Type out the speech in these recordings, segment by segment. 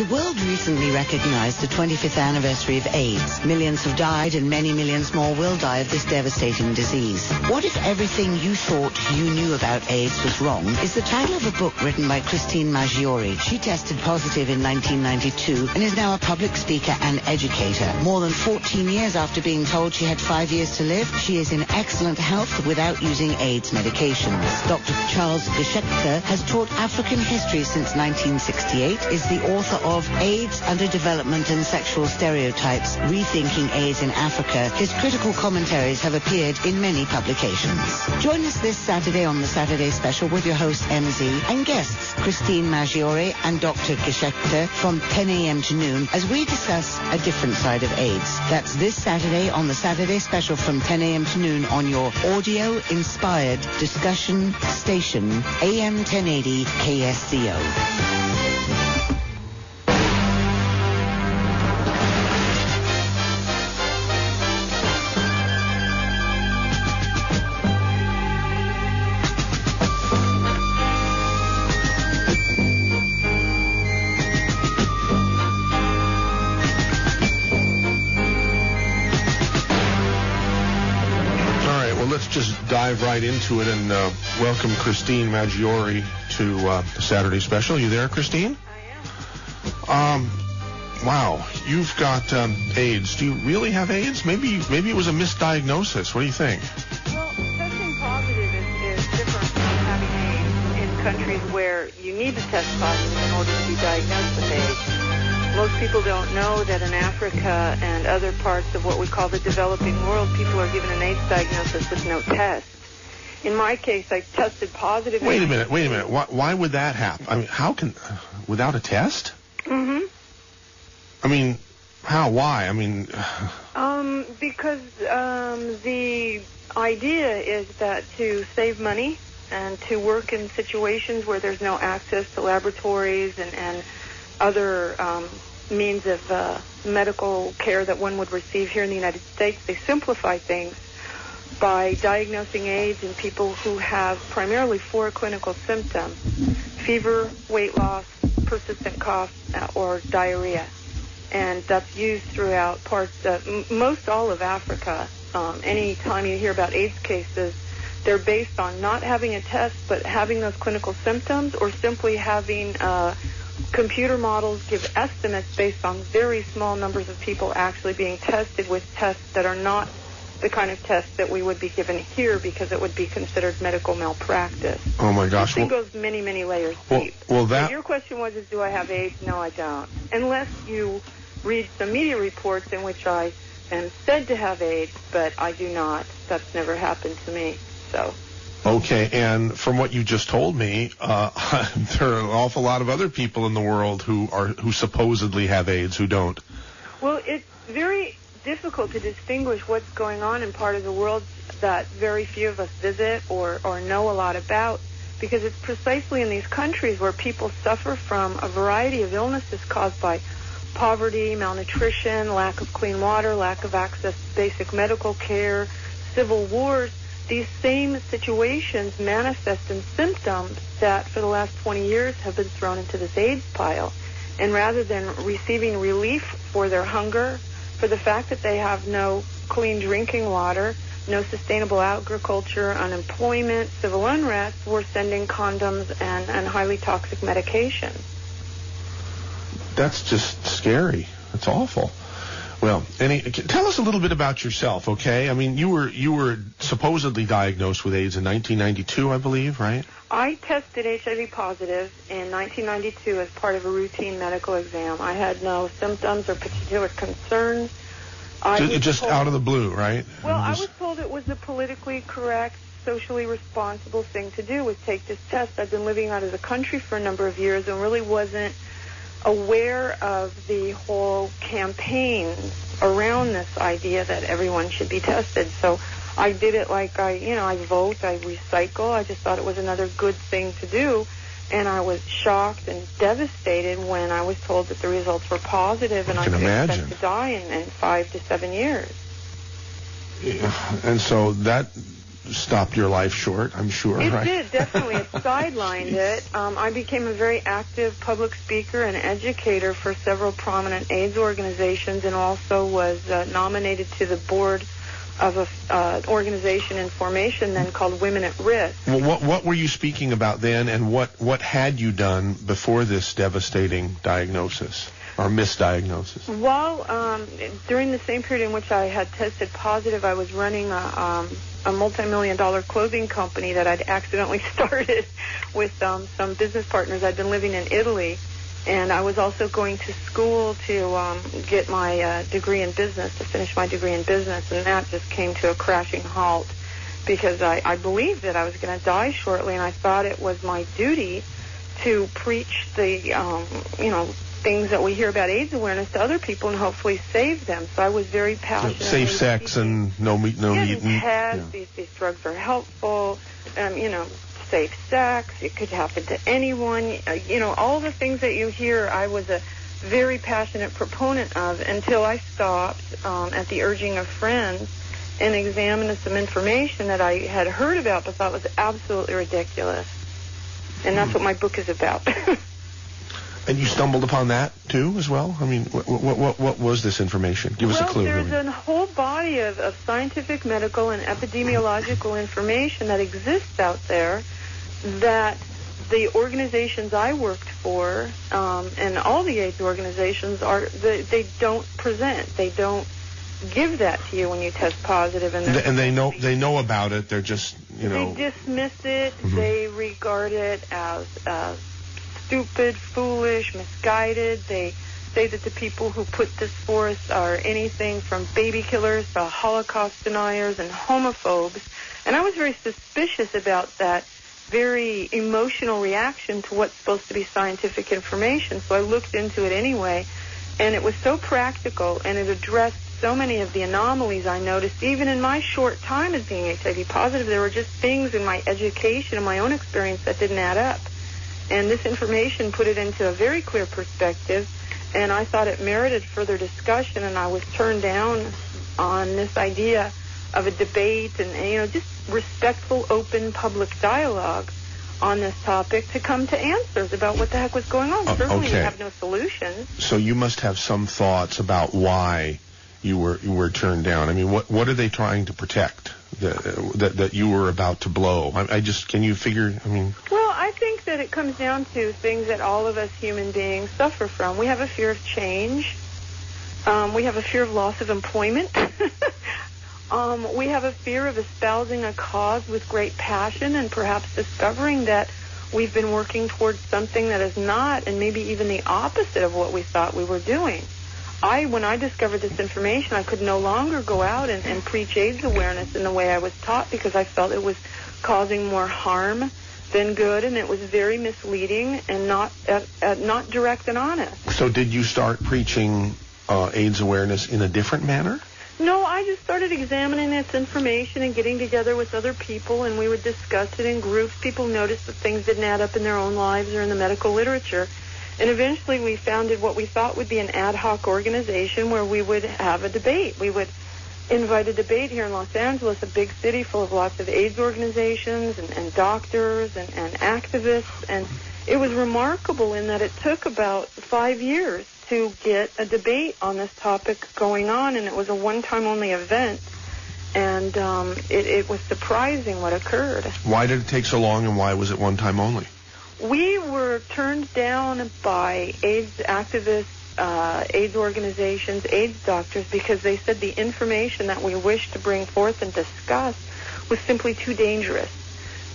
The world recently recognized the 25th anniversary of AIDS. Millions have died and many millions more will die of this devastating disease. What if everything you thought you knew about AIDS was wrong? Is the title of a book written by Christine Maggiore. She tested positive in 1992 and is now a public speaker and educator. More than 14 years after being told she had 5 years to live, she is in excellent health without using AIDS medications. Dr. Charles Geshekter has taught African history since 1968, is the author of AIDS, Underdevelopment and Sexual Stereotypes, Rethinking AIDS in Africa. His critical commentaries have appeared in many publications. Join us this Saturday on the Saturday Special with your host MZ and guests Christine Maggiore and Dr. Geshekter from 10 a.m. to noon as we discuss a different side of AIDS. That's this Saturday on the Saturday Special from 10 a.m. to noon on your audio-inspired discussion station, AM 1080 KSCO. Dive right into it and welcome Christine Maggiore to the Saturday Special. You there, Christine? I am. Wow, you've got AIDS. Do you really have AIDS? Maybe it was a misdiagnosis. What do you think? Well, testing positive is different from having AIDS in countries where you need to test positive in order to be diagnosed with AIDS. Most people don't know that in Africa and other parts of what we call the developing world, people are given an AIDS diagnosis with no test. In my case, I tested positive. Wait a minute. Why would that happen? I mean, how can, without a test? Mm-hmm. I mean, how? Why? I mean... Because the idea is that to save money and to work in situations where there's no access to laboratories and other means of medical care that one would receive here in the United States, they simplify things by diagnosing AIDS in people who have primarily 4 clinical symptoms: fever, weight loss, persistent cough, or diarrhea. And that's used throughout parts of, most all of Africa. Any time you hear about AIDS cases, they're based on not having a test, but having those clinical symptoms, or simply having computer models give estimates based on very small numbers of people actually being tested with tests that are not the kind of tests that we would be given here, because it would be considered medical malpractice. Oh my gosh! This thing goes many, many layers deep. Well, that. So your question was, do I have AIDS? No, I don't. Unless you read some media reports in which I am said to have AIDS, but I do not. That's never happened to me. So. Okay, and from what you just told me, there are an awful lot of other people in the world who supposedly have AIDS who don't. Well, it's very difficult to distinguish what's going on in part of the world that very few of us visit or know a lot about, because it's precisely in these countries where people suffer from a variety of illnesses caused by poverty, malnutrition, lack of clean water, lack of access to basic medical care, civil wars. These same situations manifest in symptoms that for the last 20 years have been thrown into this AIDS pile. And rather than receiving relief for their hunger, for the fact that they have no clean drinking water, no sustainable agriculture, unemployment, civil unrest, we're sending condoms and highly toxic medications. That's just scary. That's awful. Well, tell us a little bit about yourself, okay? I mean, you were supposedly diagnosed with AIDS in 1992, I believe, right? I tested HIV positive in 1992 as part of a routine medical exam. I had no symptoms or particular concerns. Just out of the blue, right? Well, I was told it was the politically correct, socially responsible thing to do, was take this test. I've been living out of the country for a number of years and really wasn't aware of the whole campaign around this idea that everyone should be tested. So I did it like I vote, I recycle. I just thought it was another good thing to do. And I was shocked and devastated when I was told that the results were positive and I could expect to die in 5 to 7 years. Yeah. And so that stopped your life short, I'm sure, It right? did, definitely. It sidelined it. I became a very active public speaker and educator for several prominent AIDS organizations, and also was nominated to the board of an organization in formation then called Women at Risk. Well, what were you speaking about then, and what had you done before this devastating diagnosis or misdiagnosis? Well, during the same period in which I had tested positive, I was running a multi-million-dollar clothing company that I'd accidentally started with some business partners. I'd been living in Italy, and I was also going to school to get my degree in business, to finish my degree in business, and that just came to a crashing halt because I believed that I was going to die shortly, and I thought it was my duty to preach the, things that we hear about AIDS awareness to other people and hopefully save them. So I was very passionate. Safe sex and no meat, no meat. These drugs are helpful. Safe sex. It could happen to anyone. All the things that you hear, I was a very passionate proponent of until I stopped at the urging of friends and examined some information that I had heard about but thought was absolutely ridiculous. And that's what my book is about. And you stumbled upon that too, as well? I mean, what was this information? Give us a clue. Well, there's a whole body of scientific, medical, and epidemiological information that exists out there that the organizations I worked for and all the AIDS organizations they don't present. They don't give that to you when you test positive. And they know about it. They're just they dismiss it. Mm-hmm. They regard it as stupid, foolish, misguided. They say that the people who put this forth are anything from baby killers to Holocaust deniers and homophobes. And I was very suspicious about that very emotional reaction to what's supposed to be scientific information. So I looked into it anyway, and it was so practical, and it addressed so many of the anomalies I noticed. Even in my short time as being HIV positive, there were just things in my education and my own experience that didn't add up. And this information put it into a very clear perspective, and I thought it merited further discussion, and I was turned down on this idea of a debate and, just respectful, open public dialogue on this topic to come to answers about what the heck was going on. Certainly we have no solutions. So you must have some thoughts about why you were turned down. I mean, what are they trying to protect that you were about to blow? Can you figure, Well, I think that it comes down to things that all of us human beings suffer from. We have a fear of change. We have a fear of loss of employment. We have a fear of espousing a cause with great passion and perhaps discovering that we've been working towards something that is not, and maybe even the opposite of what we thought we were doing. When I discovered this information, I could no longer go out and preach AIDS awareness in the way I was taught because I felt it was causing more harm than good, and it was very misleading and not direct and honest. So did you start preaching AIDS awareness in a different manner? No, I just started examining this information and getting together with other people, and we would discuss it in groups. People noticed that things didn't add up in their own lives or in the medical literature. And eventually we founded what we thought would be an ad hoc organization where we would have a debate. We would invite a debate here in Los Angeles, a big city full of lots of AIDS organizations and doctors and activists. And it was remarkable in that it took about 5 years to get a debate on this topic going on, and it was a one-time only event. And it was surprising what occurred. Why did it take so long, and why was it one time only? We were turned down by AIDS activists, AIDS organizations, AIDS doctors, because they said the information that we wished to bring forth and discuss was simply too dangerous,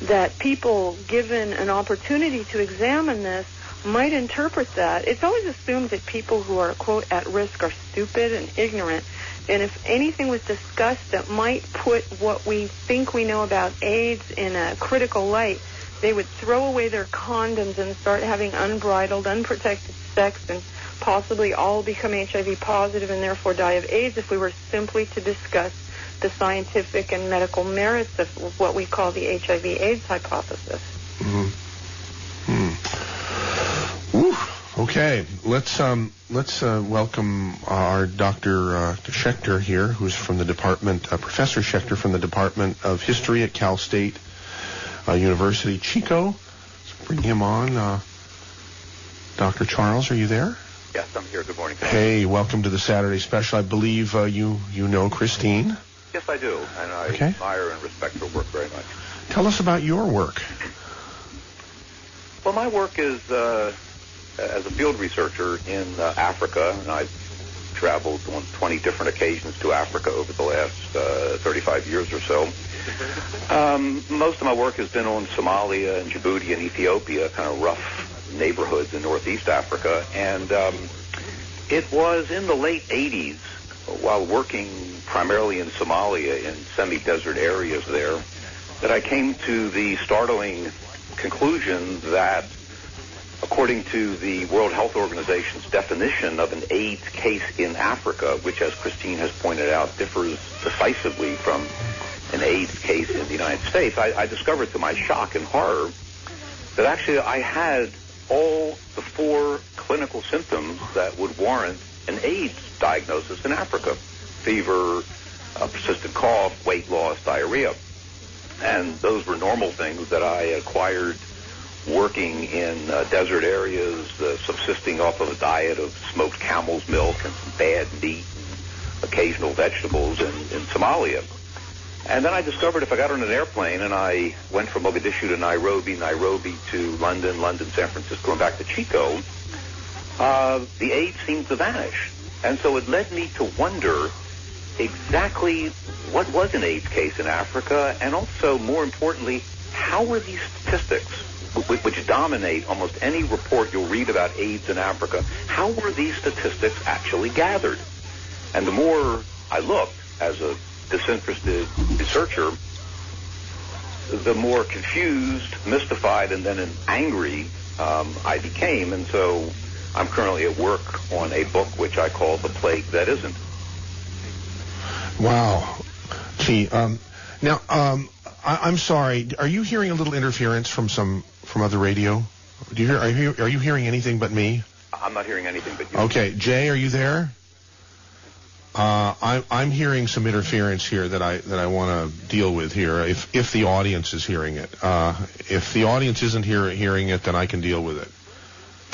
that people given an opportunity to examine this might interpret that. It's always assumed that people who are, quote, at risk are stupid and ignorant. And if anything was discussed that might put what we think we know about AIDS in a critical light, they would throw away their condoms and start having unbridled, unprotected sex and possibly all become HIV positive and therefore die of AIDS if we were simply to discuss the scientific and medical merits of what we call the HIV/AIDS hypothesis. Mm-hmm. Okay, let's welcome our Dr. Geshekter here, who's from the department, Professor Geshekter from the Department of History at Cal State University, Chico. Let's bring him on. Dr. Charles, are you there? Yes, I'm here. Good morning. Hey, welcome to the Saturday Special. I believe you know Christine. Yes, I do, and I admire and respect her work very much. Tell us about your work. Well, my work is as a field researcher in Africa, and I've traveled on 20 different occasions to Africa over the last 35 years or so. Most of my work has been on Somalia and Djibouti and Ethiopia, kind of rough neighborhoods in Northeast Africa, and it was in the late 80s, while working primarily in Somalia in semi-desert areas there, that I came to the startling conclusion that, according to the World Health Organization's definition of an AIDS case in Africa, which, as Christine has pointed out, differs decisively from an AIDS case in the United States, I discovered to my shock and horror that actually I had all the 4 clinical symptoms that would warrant an AIDS diagnosis in Africa: fever, persistent cough, weight loss, diarrhea. And those were normal things that I acquired working in desert areas, subsisting off of a diet of smoked camel's milk and some bad meat and occasional vegetables in Somalia. And then I discovered if I got on an airplane and I went from Mogadishu to Nairobi, Nairobi to London, London, San Francisco, and back to Chico, the AIDS seemed to vanish. And so it led me to wonder exactly what was an AIDS case in Africa, and also, more importantly, how were these statistics, which dominate almost any report you'll read about AIDS in Africa, how were these statistics actually gathered? And the more I looked as a disinterested researcher, the more confused, mystified, and then angry I became. And so I'm currently at work on a book which I call The Plague That Isn't. Wow. Gee, now, I'm sorry. Are you hearing a little interference from other radio? Do you hear? Are you hearing anything but me? I'm not hearing anything but you. Okay, Jay, are you there? I'm hearing some interference here that I want to deal with here. If the audience is hearing it, if the audience isn't hearing it, then I can deal with it.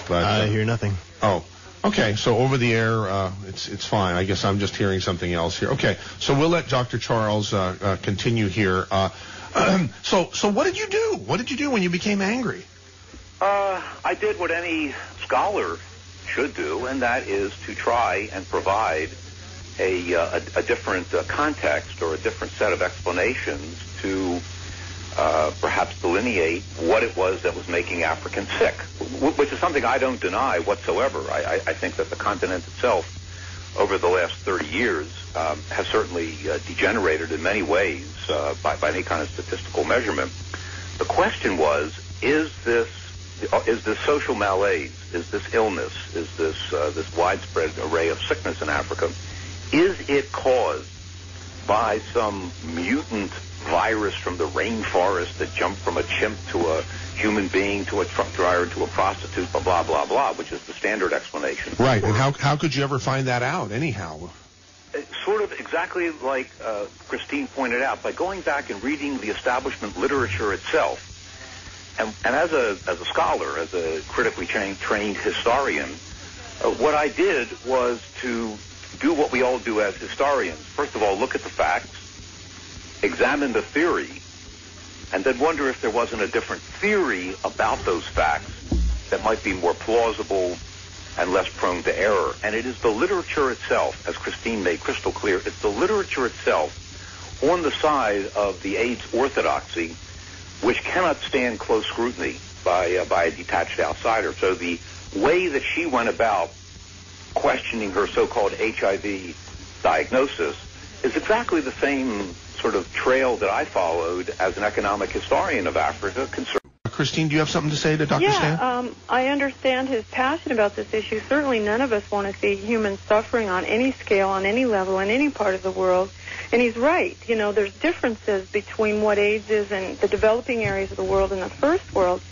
But I hear nothing. Oh. Okay, so over the air, it's fine. I guess I'm just hearing something else here. Okay, so we'll let Dr. Charles continue here. So what did you do? What did you do when you became angry? I did what any scholar should do, and that is to try and provide a different context or a different set of explanations to perhaps delineate what it was that was making Africans sick, which is something I don't deny whatsoever. I think that the continent itself, over the last 30 years, has certainly degenerated in many ways by any kind of statistical measurement. The question was, is this social malaise, is this illness, is this widespread array of sickness in Africa, is it caused by some mutant virus from the rainforest that jumped from a chimp to a human being to a truck driver to a prostitute, blah, blah, blah, blah, which is the standard explanation. Right, and how could you ever find that out anyhow? Sort of exactly like Christine pointed out, by going back and reading the establishment literature itself. And as a scholar, as a critically trained historian, what I did was to do what we all do as historians. First of all, look at the facts, examine the theory, and then wonder if there wasn't a different theory about those facts that might be more plausible and less prone to error. And it is the literature itself, as Christine made crystal clear, it's the literature itself on the side of the AIDS orthodoxy which cannot stand close scrutiny by a detached outsider. So the way that she went about questioning her so-called HIV diagnosis is exactly the same sort of trail that I followed as an economic historian of Africa. Christine, do you have something to say to Dr. Stan? Yeah, I understand his passion about this issue. Certainly none of us want to see human suffering on any scale, on any level, in any part of the world. And he's right. You know, there's differences between what AIDS is in the developing areas of the world and the first world.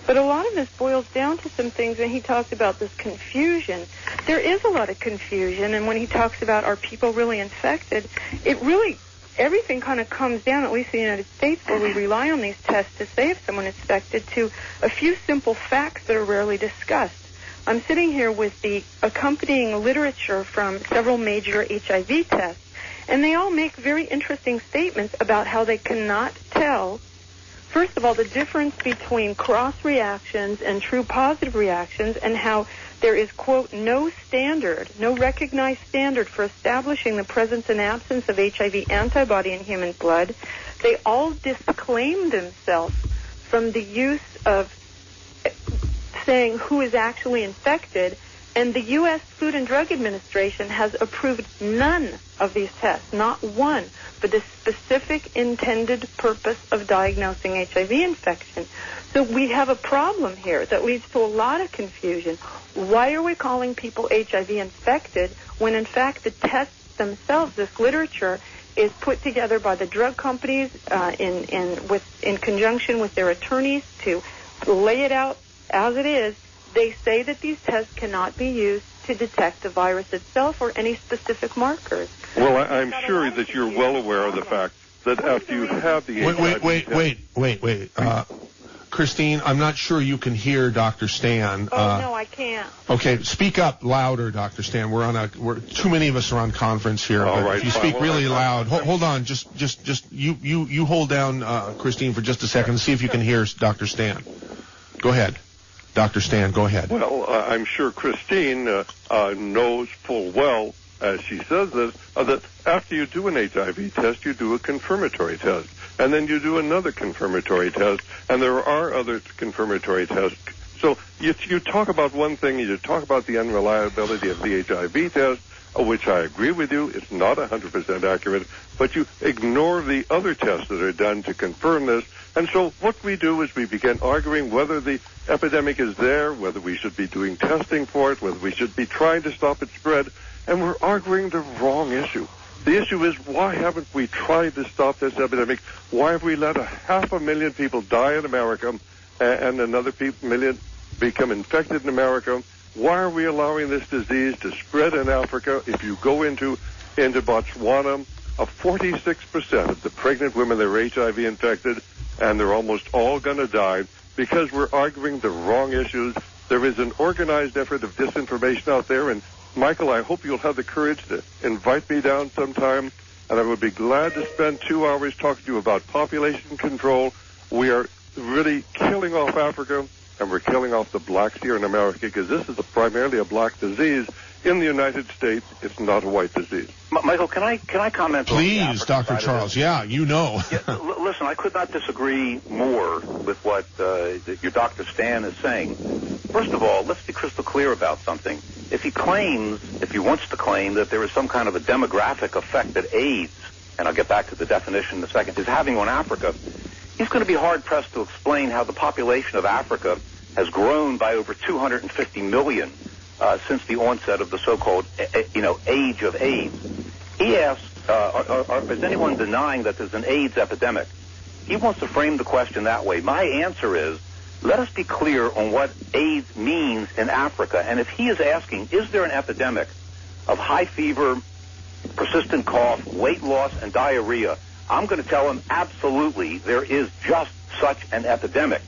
But a lot of this boils down to some things, and he talks about this confusion. There is a lot of confusion, and when he talks about are people really infected, everything kind of comes down, at least in the United States, where we rely on these tests to say if someone is infected, to a few simple facts that are rarely discussed. I'm sitting here with the accompanying literature from several major HIV tests, and they all make very interesting statements about how they cannot tell, first of all, the difference between cross reactions and true positive reactions, and how there is, quote, no recognized standard for establishing the presence and absence of HIV antibody in human blood. They all disclaim themselves from the use of saying who is actually infected, and the U.S. Food and Drug Administration has approved none of these tests, not one, for the specific intended purpose of diagnosing HIV infection. So we have a problem here that leads to a lot of confusion. Why are we calling people HIV infected when, in fact, the tests themselves, this literature, is put together by the drug companies in conjunction with their attorneys to lay it out as it is? They say that these tests cannot be used to detect the virus itself or any specific markers. Well, I'm sure that you're well aware of the fact that after you have the HIV Wait. Christine, I'm not sure you can hear Dr. Stan. No, I can't. Okay, speak up louder, Dr. Stan. We're too many of us are on conference here. All right, if you speak really loud, hold on. Just you hold down, Christine, for just a second. See if you can hear Dr. Stan. Go ahead. Dr. Stan, go ahead. Well, I'm sure Christine knows full well, as she says this, that after you do an HIV test, you do a confirmatory test. And then you do another confirmatory test, and there are other confirmatory tests. So you talk about one thing, you talk about the unreliability of the HIV test, which I agree with you, it's not 100% accurate, but you ignore the other tests that are done to confirm this. And so what we do is we begin arguing whether the epidemic is there, whether we should be doing testing for it, whether we should be trying to stop its spread, and we're arguing the wrong issue. The issue is, why haven't we tried to stop this epidemic? Why have we let 500,000 people die in America and another million become infected in America? Why are we allowing this disease to spread in Africa? If you go into Botswana, 46% of the pregnant women that are HIV infected, and they're almost all going to die because we're arguing the wrong issues. There is an organized effort of disinformation out there, and Michael, I hope you'll have the courage to invite me down sometime, and I would be glad to spend 2 hours talking to you about population control. We are really killing off Africa, and we're killing off the blacks here in America, because this is primarily a black disease. In the United States, it's not a white disease. Michael, can I comment? Please, Dr. Charles. Yeah, you know. Listen, I could not disagree more with what your Dr. Stan is saying. First of all, let's be crystal clear about something. If he wants to claim that there is some kind of a demographic effect that AIDS, and I'll get back to the definition in a second, is having on Africa, he's going to be hard-pressed to explain how the population of Africa has grown by over 250 million since the onset of the so-called, age of AIDS. He asks, is anyone denying that there's an AIDS epidemic? He wants to frame the question that way. My answer is, let us be clear on what AIDS means in Africa. And if he is asking, is there an epidemic of high fever, persistent cough, weight loss, and diarrhea, I'm going to tell him absolutely there is just such an epidemic.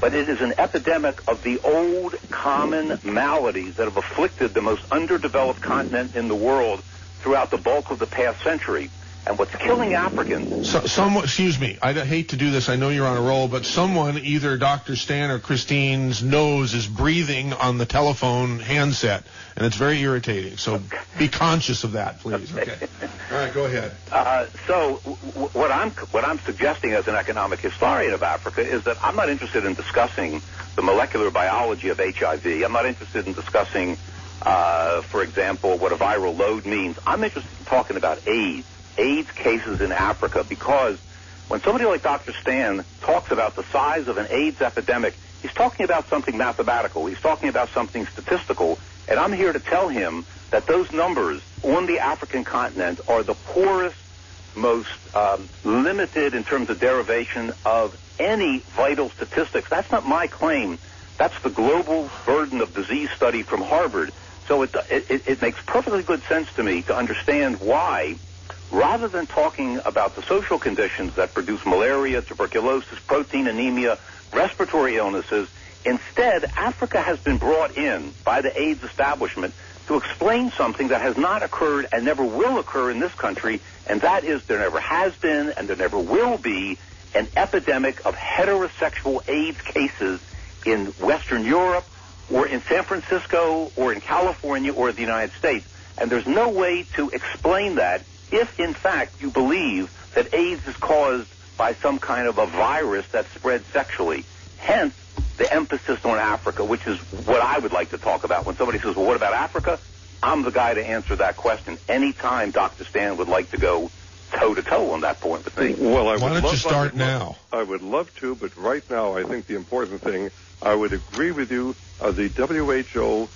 But it is an epidemic of the old common maladies that have afflicted the most underdeveloped continent in the world throughout the bulk of the past century. And what's killing Africans... Excuse me, I hate to do this, I know you're on a roll, but someone, either Dr. Stan or Christine's nose is breathing on the telephone handset, and it's very irritating. So be conscious of that, please. Okay. All right, go ahead. So what I'm suggesting as an economic historian of Africa is that I'm not interested in discussing the molecular biology of HIV. I'm not interested in discussing, for example, what a viral load means. I'm interested in talking about AIDS cases in Africa, because when somebody like Dr. Stan talks about the size of an AIDS epidemic, he's talking about something mathematical. He's talking about something statistical. And I'm here to tell him that those numbers on the African continent are the poorest, most limited in terms of derivation of any vital statistics. That's not my claim. That's the global burden of disease study from Harvard. So it makes perfectly good sense to me to understand why, rather than talking about the social conditions that produce malaria, tuberculosis, protein anemia, respiratory illnesses, instead, Africa has been brought in by the AIDS establishment to explain something that has not occurred and never will occur in this country, and that is there never has been and there never will be an epidemic of heterosexual AIDS cases in Western Europe or in San Francisco or in California or the United States. And there's no way to explain that if, in fact, you believe that AIDS is caused by some kind of a virus that spreads sexually. Hence, the emphasis on Africa, which is what I would like to talk about. When somebody says, well, what about Africa? I'm the guy to answer that question. Anytime Dr. Stan would like to go toe-to-toe on that point with me. Well, why don't you start now? I would love to, but right now I think the important thing, I would agree with you, the WHO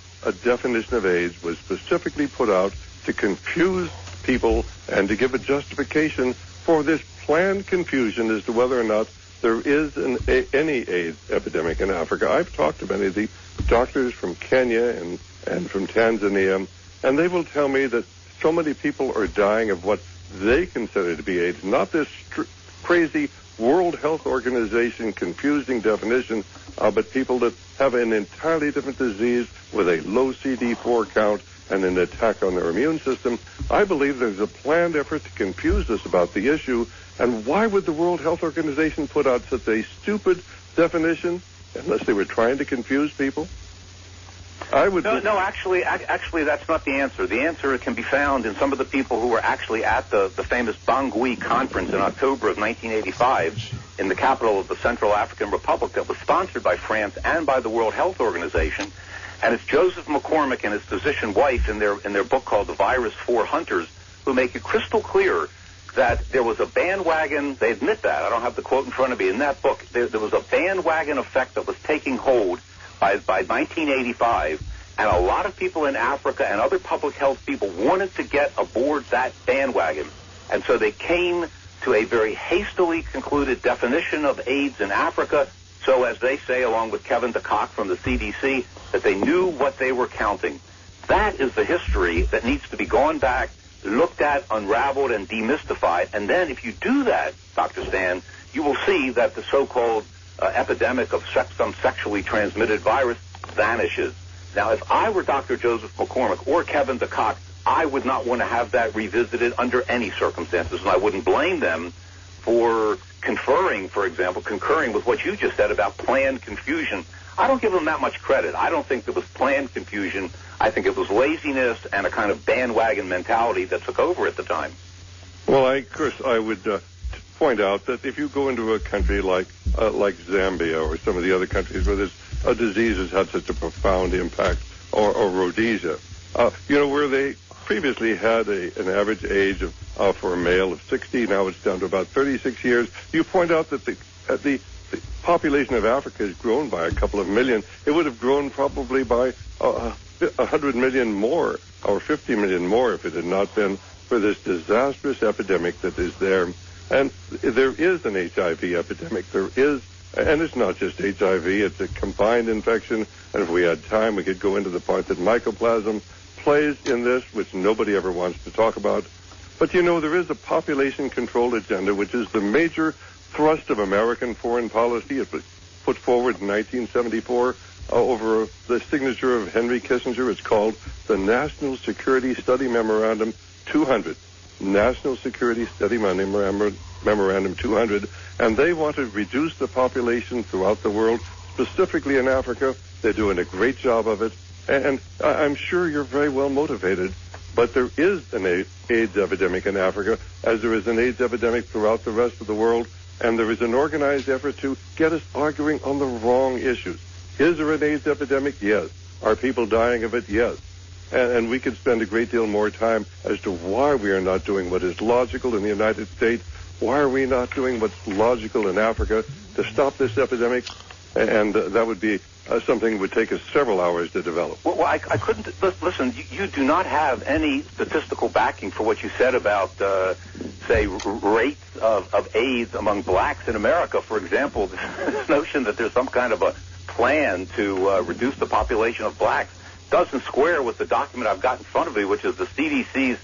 definition of AIDS was specifically put out to confuse people and to give a justification for this planned confusion as to whether or not there is any AIDS epidemic in Africa. I've talked to many of the doctors from Kenya and from Tanzania, and they will tell me that so many people are dying of what they consider to be AIDS, not this crazy World Health Organization confusing definition, but people that have an entirely different disease with a low CD4 count and an attack on their immune system. I believe there's a planned effort to confuse us about the issue. And why would the World Health Organization put out such a stupid definition unless they were trying to confuse people? Actually, that's not the answer. The answer can be found in some of the people who were actually at the famous Bangui conference in October of 1985 in the capital of the Central African Republic that was sponsored by France and by the World Health Organization. And it's Joseph McCormick and his physician wife in their book called The Virus for Hunters who make it crystal clear that there was a bandwagon, they admit that, I don't have the quote in front of me, in that book, there was a bandwagon effect that was taking hold by 1985, and a lot of people in Africa and other public health people wanted to get aboard that bandwagon. And so they came to a very hastily concluded definition of AIDS in Africa, so as they say, along with Kevin DeCock from the CDC, that they knew what they were counting. That is the history that needs to be gone back, looked at, unraveled, and demystified. And then if you do that, Dr. Stan, you will see that the so-called epidemic of some sexually transmitted virus vanishes. Now, if I were Dr. Joseph McCormick or Kevin DeCock, I would not want to have that revisited under any circumstances, and I wouldn't blame them for concurring with what you just said about planned confusion. I don't give them that much credit. I don't think there was planned confusion. I think it was laziness and a kind of bandwagon mentality that took over at the time. Well, Chris, I would point out that if you go into a country like Zambia or some of the other countries where this disease has had such a profound impact, or Rhodesia, where they previously had an average age of for a male of 60, now it's down to about 36 years. You point out that the population of Africa has grown by a couple of million. It would have grown probably by 100 million more or 50 million more if it had not been for this disastrous epidemic that is there. And there is an HIV epidemic. There is, and it's not just HIV, it's a combined infection. And if we had time, we could go into the part that mycoplasma plays in this, which nobody ever wants to talk about. But, there is a population control agenda, which is the major thrust of American foreign policy. It was put forward in 1974 over the signature of Henry Kissinger. It's called the National Security Study Memorandum 200. National Security Study Memorandum 200, and they want to reduce the population throughout the world, specifically in Africa. They're doing a great job of it, and I'm sure you're very well motivated, but there is an AIDS epidemic in Africa, as there is an AIDS epidemic throughout the rest of the world, and there is an organized effort to get us arguing on the wrong issues. Is there an AIDS epidemic? Yes. Are people dying of it? Yes. And we could spend a great deal more time as to why we are not doing what is logical in the United States. Why are we not doing what's logical in Africa to stop this epidemic? And that would be something that would take us several hours to develop. Well, I couldn't. Listen, you do not have any statistical backing for what you said about say, rates of AIDS among blacks in America. For example, this notion that there's some kind of a plan to reduce the population of blacks doesn't square with the document I've got in front of me, which is the CDC's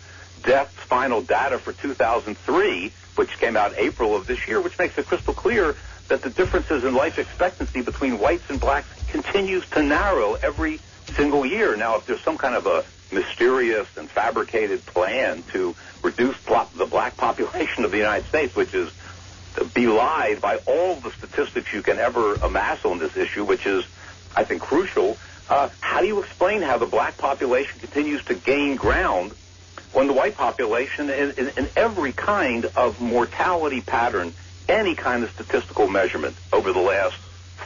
deaths final data for 2003, which came out April of this year, which makes it crystal clear that the differences in life expectancy between whites and blacks continues to narrow every single year. Now, if there's some kind of a mysterious and fabricated plan to reduce the black population of the United States, which is belied by all the statistics you can ever amass on this issue, which is, I think, crucial, how do you explain how the black population continues to gain ground when the white population is in every kind of mortality pattern, any kind of statistical measurement over the last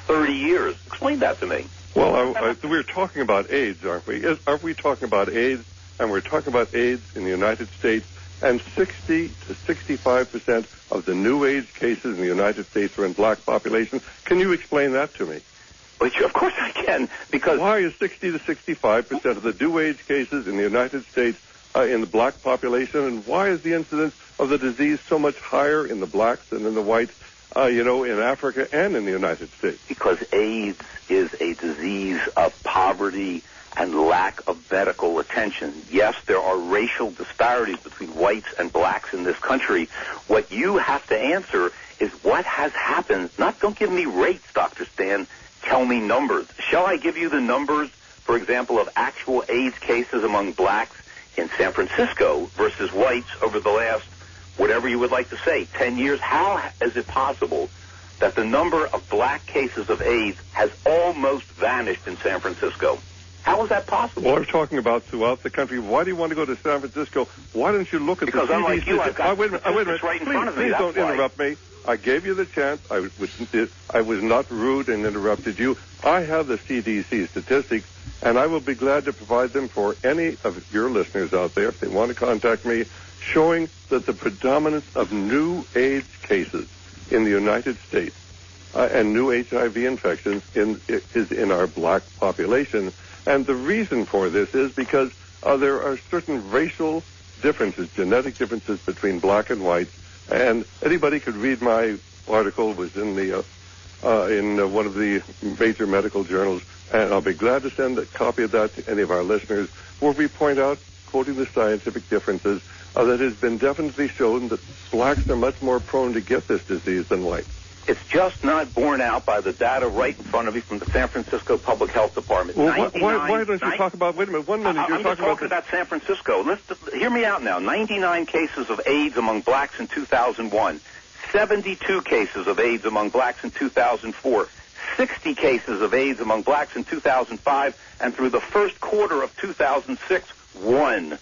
30 years? Explain that to me. Well, we're talking about AIDS, aren't we? Aren't we talking about AIDS? And we're talking about AIDS in the United States, and 60 to 65% of the new AIDS cases in the United States are in black population. Can you explain that to me? Well, of course I can, because... Why is 60 to 65% of the new AIDS cases in the United States in the black population, and why is the incidence of the disease so much higher in the blacks than in the whites, in Africa and in the United States? Because AIDS is a disease of poverty and lack of medical attention. Yes, there are racial disparities between whites and blacks in this country. What you have to answer is what has happened. Don't give me rates, Dr. Stan. Tell me numbers. Shall I give you the numbers, for example, of actual AIDS cases among blacks in San Francisco versus whites over the last, whatever you would like to say, 10 years? How is it possible that the number of black cases of AIDS has almost vanished in San Francisco? How is that possible? Well, I'm talking about throughout the country. Why do you want to go to San Francisco? Why don't you look at because the CDC? Unlike you, I've got wait a minute. right in front of me. Please don't interrupt me. I gave you the chance. I was not rude and interrupted you. I have the CDC statistics, and I will be glad to provide them for any of your listeners out there if they want to contact me, showing that the predominance of new AIDS cases in the United States and new HIV infections is in our black population. And the reason for this is because there are certain racial differences, genetic differences between black and white. And anybody could read my article. It was in one of the major medical journals, and I'll be glad to send a copy of that to any of our listeners, where we point out, quoting the scientific differences, that it has been definitely shown that blacks are much more prone to get this disease than whites. It's just not borne out by the data right in front of me from the San Francisco Public Health Department. Well, why don't you talk about, wait a minute, 1 minute, you're talking about San Francisco. Hear me out now. 99 cases of AIDS among blacks in 2001. 72 cases of AIDS among blacks in 2004. 60 cases of AIDS among blacks in 2005. And through the first quarter of 2006, 1.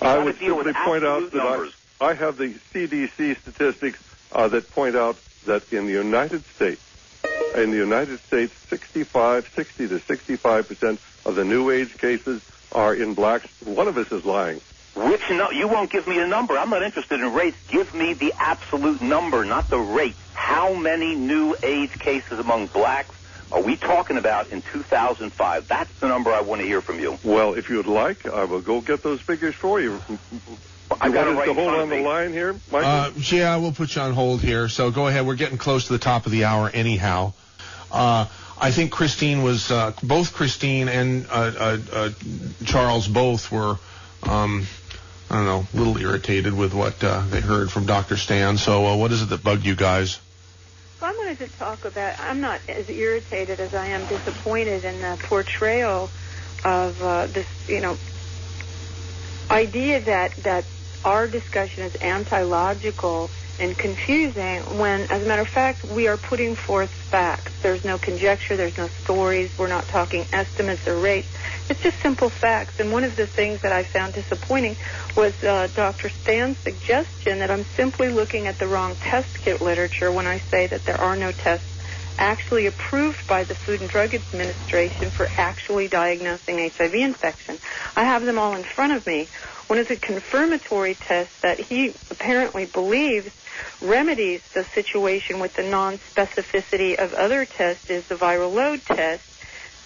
I would simply point out that I have the CDC statistics that point out that in the United States, 60 to 65% of the new AIDS cases are in blacks. One of us is lying. You won't give me a number. I'm not interested in rates. Give me the absolute number, not the rate. How many new AIDS cases among blacks are we talking about in 2005? That's the number I want to hear from you. Well, if you would like, I will go get those figures for you. I got to hold on the line here, Michael? Yeah, we'll put you on hold here. So go ahead. We're getting close to the top of the hour anyhow. I think Christine was, both Christine and Charles both were, a little irritated with what they heard from Dr. Stan. So what is it that bugged you guys? Well, I wanted to talk about, I'm not as irritated as I am disappointed in the portrayal of this, idea that our discussion is anti-logical and confusing when, as a matter of fact, we are putting forth facts. There's no conjecture, there's no stories, we're not talking estimates or rates. It's just simple facts. And one of the things that I found disappointing was Dr. Stan's suggestion that I'm simply looking at the wrong test kit literature when I say that there are no tests actually approved by the Food and Drug Administration for actually diagnosing HIV infection. I have them all in front of me. One is a confirmatory test that he apparently believes remedies the situation with the non-specificity of other tests is the viral load test.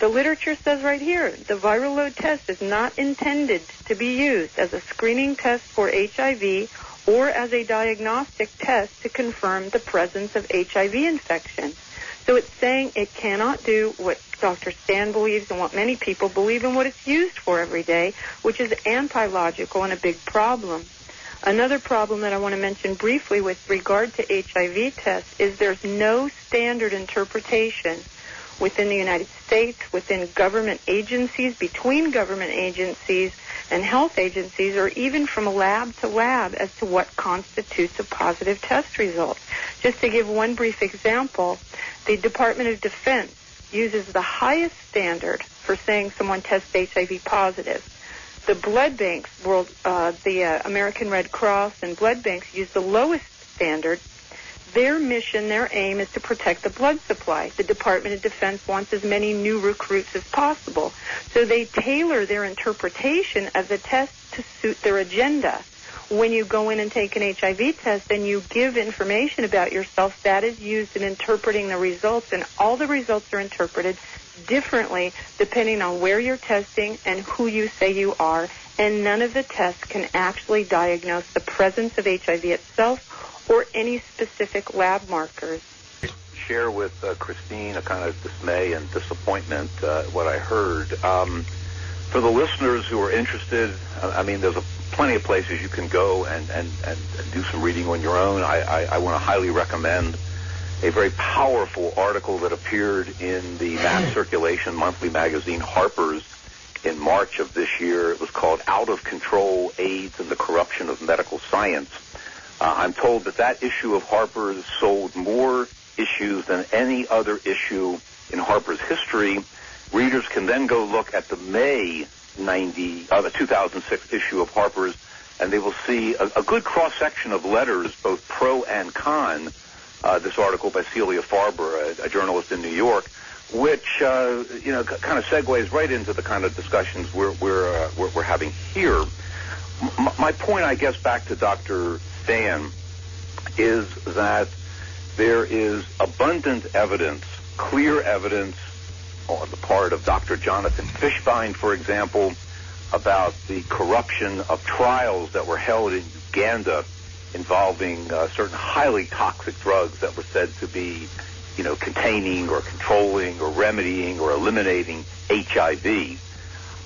The literature says right here, the viral load test is not intended to be used as a screening test for HIV or as a diagnostic test to confirm the presence of HIV infection. So it's saying it cannot do what Dr. Stan believes and what many people believe and what it's used for every day, which is anti-logical and a big problem. Another problem that I want to mention briefly with regard to HIV tests is there's no standard interpretation within the United States, within government agencies, between government agencies and health agencies, or even from lab to lab as to what constitutes a positive test result. Just to give one brief example, the Department of Defense uses the highest standard for saying someone tests HIV positive. The blood banks, the American Red Cross and blood banks use the lowest standard. Their mission, their aim is to protect the blood supply. The Department of Defense wants as many new recruits as possible. So they tailor their interpretation of the test to suit their agenda. When you go in and take an HIV test and you give information about yourself, that is used in interpreting the results, and all the results are interpreted differently depending on where you're testing and who you say you are, and none of the tests can actually diagnose the presence of HIV itself or any specific lab markers. Share with Christine a kind of dismay and disappointment what I heard. For the listeners who are interested, I mean, there's plenty of places you can go and do some reading on your own. I want to highly recommend a very powerful article that appeared in the mass circulation monthly magazine Harper's in March of this year. It was called Out of Control, AIDS and the Corruption of Medical Science. I'm told that issue of Harper's sold more issues than any other issue in Harper's history. Readers can then go look at the May 2006 issue of Harper's, and they will see a good cross-section of letters, both pro and con. This article by Celia Farber, a journalist in New York, which kind of segues right into the kind of discussions we're having here. My point, I guess, back to Dr. Stan, is that there is abundant evidence, clear evidence, on the part of Dr. Jonathan Fishbein, for example, about the corruption of trials that were held in Uganda involving certain highly toxic drugs that were said to be, containing or controlling or remedying or eliminating HIV.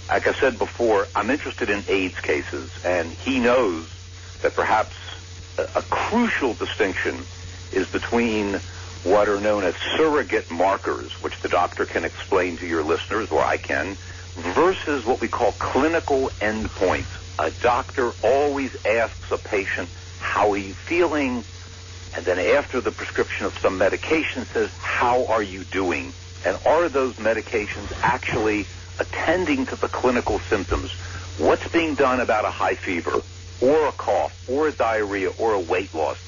Like I said before, I'm interested in AIDS cases, and he knows that perhaps a crucial distinction is between what are known as surrogate markers, which the doctor can explain to your listeners, or I can, versus what we call clinical endpoints. A doctor always asks a patient, how are you feeling? And then after the prescription of some medication says, how are you doing? And are those medications actually attending to the clinical symptoms? What's being done about a high fever, or a cough, or a diarrhea, or a weight loss?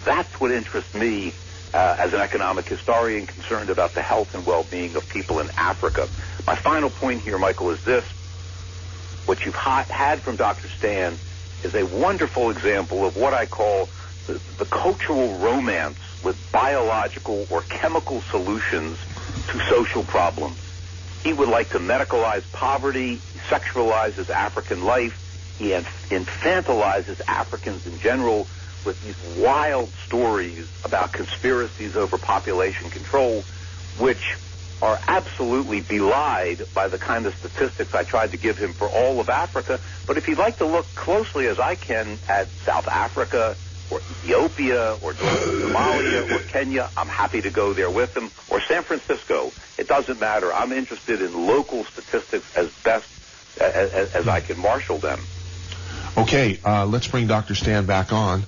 That's what interests me as an economic historian concerned about the health and well-being of people in Africa. My final point here, Michael, is this. What you've had from Dr. Stan is a wonderful example of what I call the cultural romance with biological or chemical solutions to social problems. He would like to medicalize poverty, sexualizes African life, he infantilizes Africans in general with these wild stories about conspiracies over population control, which are absolutely belied by the kind of statistics I tried to give him for all of Africa. But if you'd like to look closely, as I can, at South Africa or Ethiopia or Somalia or Kenya, I'm happy to go there with him, or San Francisco. It doesn't matter. I'm interested in local statistics as best as I can marshal them. Okay, let's bring Dr. Stan back on.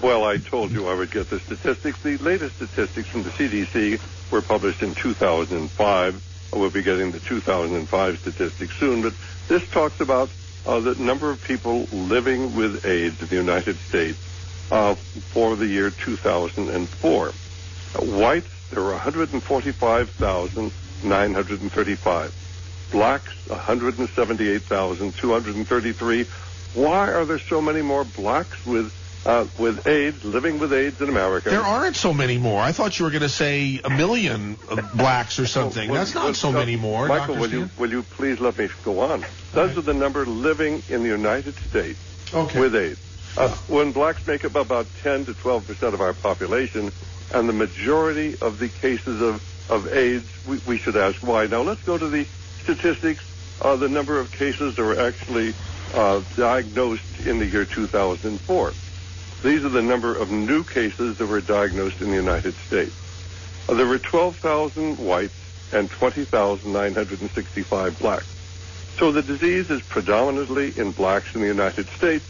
Well, I told you I would get the statistics. The latest statistics from the CDC were published in 2005. We'll be getting the 2005 statistics soon, but this talks about the number of people living with AIDS in the United States for the year 2004. Whites, there were 145,935. Blacks, 178,233. Why are there so many more blacks with AIDS, living with AIDS in America? There aren't so many more. I thought you were going to say 1 million blacks or something. That's not so many more. Michael, will you please let me go on? Those are the number living in the United States with AIDS. When blacks make up about 10 to 12% of our population, and the majority of the cases of AIDS, we should ask why. Now let's go to the statistics, the number of cases that were actually diagnosed in the year 2004. These are the number of new cases that were diagnosed in the United States. There were 12,000 whites and 20,965 blacks. So the disease is predominantly in blacks in the United States,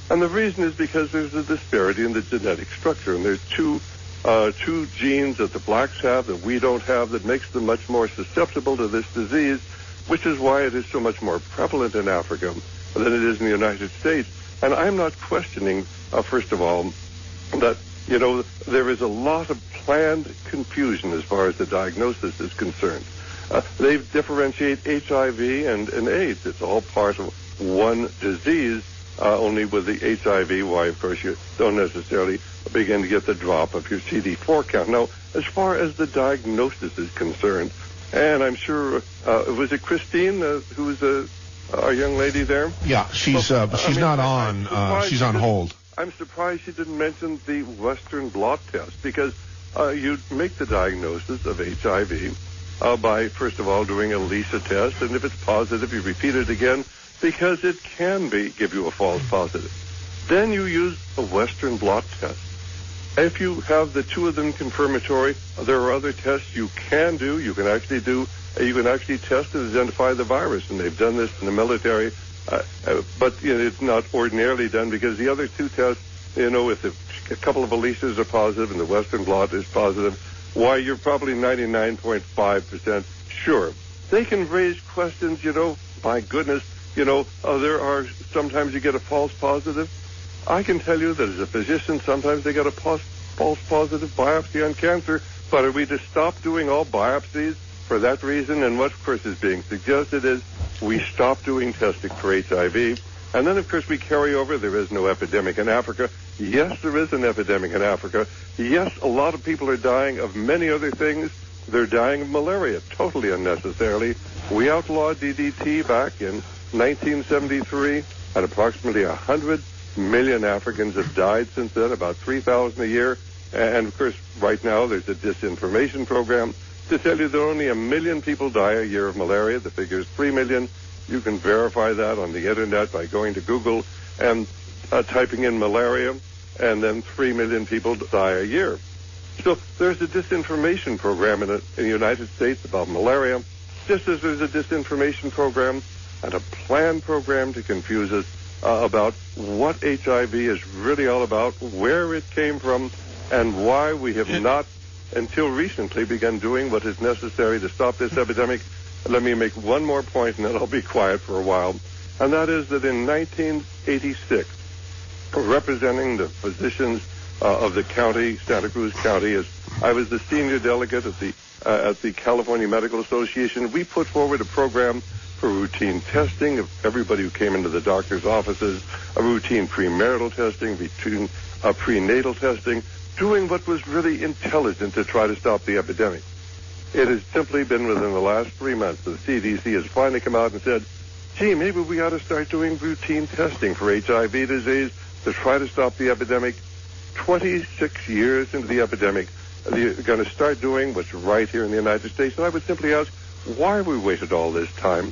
and the reason is because there's a disparity in the genetic structure, and there's two genes that the blacks have that we don't have that makes them much more susceptible to this disease, which is why it is so much more prevalent in Africa than it is in the United States. And I'm not questioning, first of all, that, there is a lot of planned confusion as far as the diagnosis is concerned. They differentiate HIV and AIDS. It's all part of one disease, only with the HIV, why, of course, you don't necessarily begin to get the drop of your CD4 count. Now, as far as the diagnosis is concerned, and I'm sure, was it Christine who's our young lady there? Yeah, she's not on. She's on hold. I'm surprised she didn't mention the Western Blot test, because you make the diagnosis of HIV by, first of all, doing a LISA test, and if it's positive, you repeat it again, because it can give you a false positive. Then you use a Western Blot test. If you have the two of them confirmatory, there are other tests you can do. You can actually test and identify the virus, and they've done this in the military, but it's not ordinarily done, because the other two tests, if a couple of ELISAs are positive and the Western Blot is positive, why, you're probably 99.5% sure. They can raise questions, my goodness, there are, sometimes you get a false positive. I can tell you that as a physician, sometimes they get a false positive biopsy on cancer, but are we to stop doing all biopsies for that reason? And what, of course, is being suggested is we stop doing testing for HIV. And then, of course, we carry over, there is no epidemic in Africa. Yes, there is an epidemic in Africa. Yes, a lot of people are dying of many other things. They're dying of malaria, totally unnecessarily. We outlawed DDT back in 1973, and approximately 100 million Africans have died since then, about 3,000 a year. And, of course, right now there's a disinformation program to tell you that only 1 million people die a year of malaria. The figure is 3 million. You can verify that on the Internet by going to Google and typing in malaria, and then 3 million people die a year. So there's a disinformation program in the United States about malaria, just as there's a disinformation program and a planned program to confuse us about what HIV is really all about, where it came from, and why we have not, until recently, begun doing what is necessary to stop this epidemic. Let me make one more point, and then I'll be quiet for a while. And that is that in 1986, representing the physicians of the county, Santa Cruz County, as I was the senior delegate at the California Medical Association, we put forward a program for routine testing of everybody who came into the doctor's offices, a routine premarital testing, routine prenatal testing, doing what was really intelligent to try to stop the epidemic. It has simply been within the last 3 months that the CDC has finally come out and said, gee, maybe we ought to start doing routine testing for HIV disease to try to stop the epidemic. 26 years into the epidemic, they're going to start doing what's right here in the United States. And I would simply ask, why we waited all this time?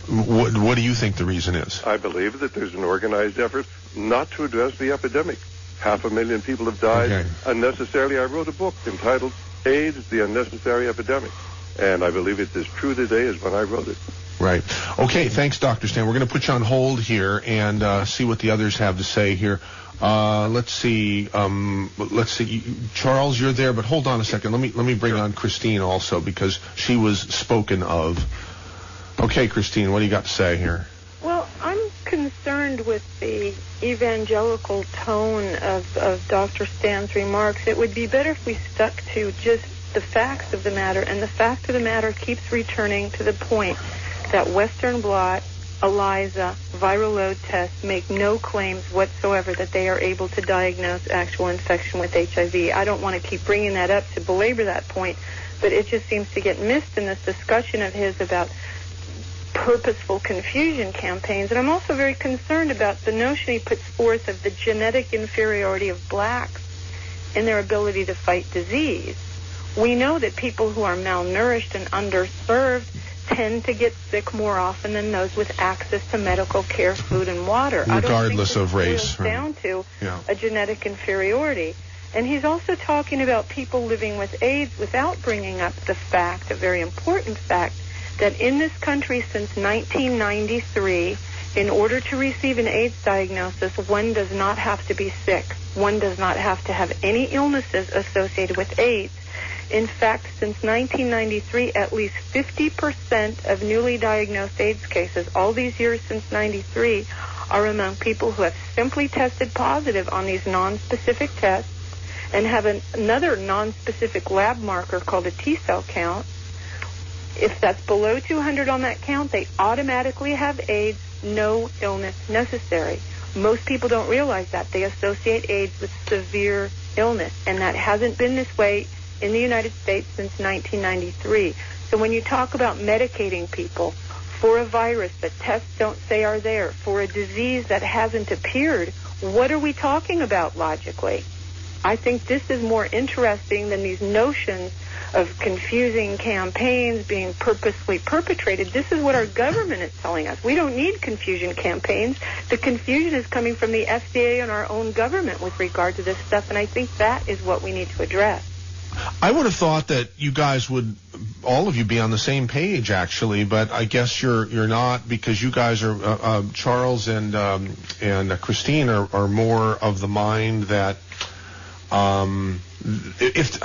What do you think the reason is? I believe that there's an organized effort not to address the epidemic. 500,000 people have died unnecessarily. I wrote a book entitled AIDS, the Unnecessary Epidemic. And I believe it's as true today as when I wrote it. Right. Okay, thanks, Dr. Stan. We're going to put you on hold here and see what the others have to say here. Let's see. Charles, you're there, but hold on a second. Let me bring on Christine also, because she was spoken of. Okay, Christine, what do you got to say here? Well, I'm concerned with the evangelical tone of Dr. Stan's remarks. It would be better if we stuck to just the facts of the matter, and the fact of the matter keeps returning to the point that Western Blot, ELISA, viral load tests make no claims whatsoever that they are able to diagnose actual infection with HIV. I don't want to keep bringing that up to belabor that point, but it just seems to get missed in this discussion of his about purposeful confusion campaigns. And I'm also very concerned about the notion he puts forth of the genetic inferiority of blacks in their ability to fight disease. We know that people who are malnourished and underserved tend to get sick more often than those with access to medical care, food, and water. Regardless of race. Boils down to a genetic inferiority. And he's also talking about people living with AIDS without bringing up the fact, a very important fact, that in this country since 1993, in order to receive an AIDS diagnosis, one does not have to be sick. One does not have to have any illnesses associated with AIDS. In fact, since 1993, at least 50% of newly diagnosed AIDS cases, all these years since 93, are among people who have simply tested positive on these non-specific tests and have another non-specific lab marker called a T-cell count. If that's below 200 on that count, they automatically have AIDS, no illness necessary. Most people don't realize that. They associate AIDS with severe illness, and that hasn't been this way in the United States since 1993. So when you talk about medicating people for a virus that tests don't say are there, for a disease that hasn't appeared, what are we talking about logically? I think this is more interesting than these notions of confusing campaigns being purposely perpetrated. This is what our government is telling us. We don't need confusion campaigns. The confusion is coming from the FDA and our own government with regard to this stuff, and I think that is what we need to address. I would have thought that you guys would, all of you, be on the same page, actually, but I guess you're not, because you guys are, Charles and Christine are more of the mind that, if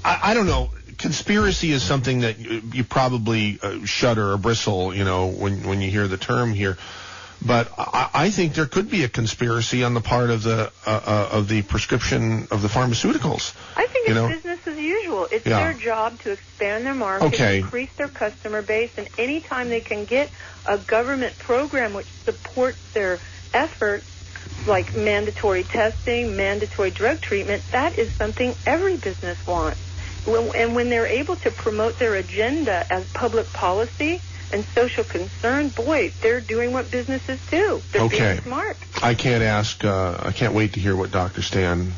I don't know, conspiracy is something that you probably shudder or bristle, when you hear the term here. But I think there could be a conspiracy on the part of the prescription of the pharmaceuticals. I think it's business as usual. It's their job to expand their market, increase their customer base, and any time they can get a government program which supports their efforts, like mandatory testing, mandatory drug treatment, that is something every business wants. And when they're able to promote their agenda as public policy and social concern, boy, they're doing what businesses do. They're being smart. I can't wait to hear what Dr. Stan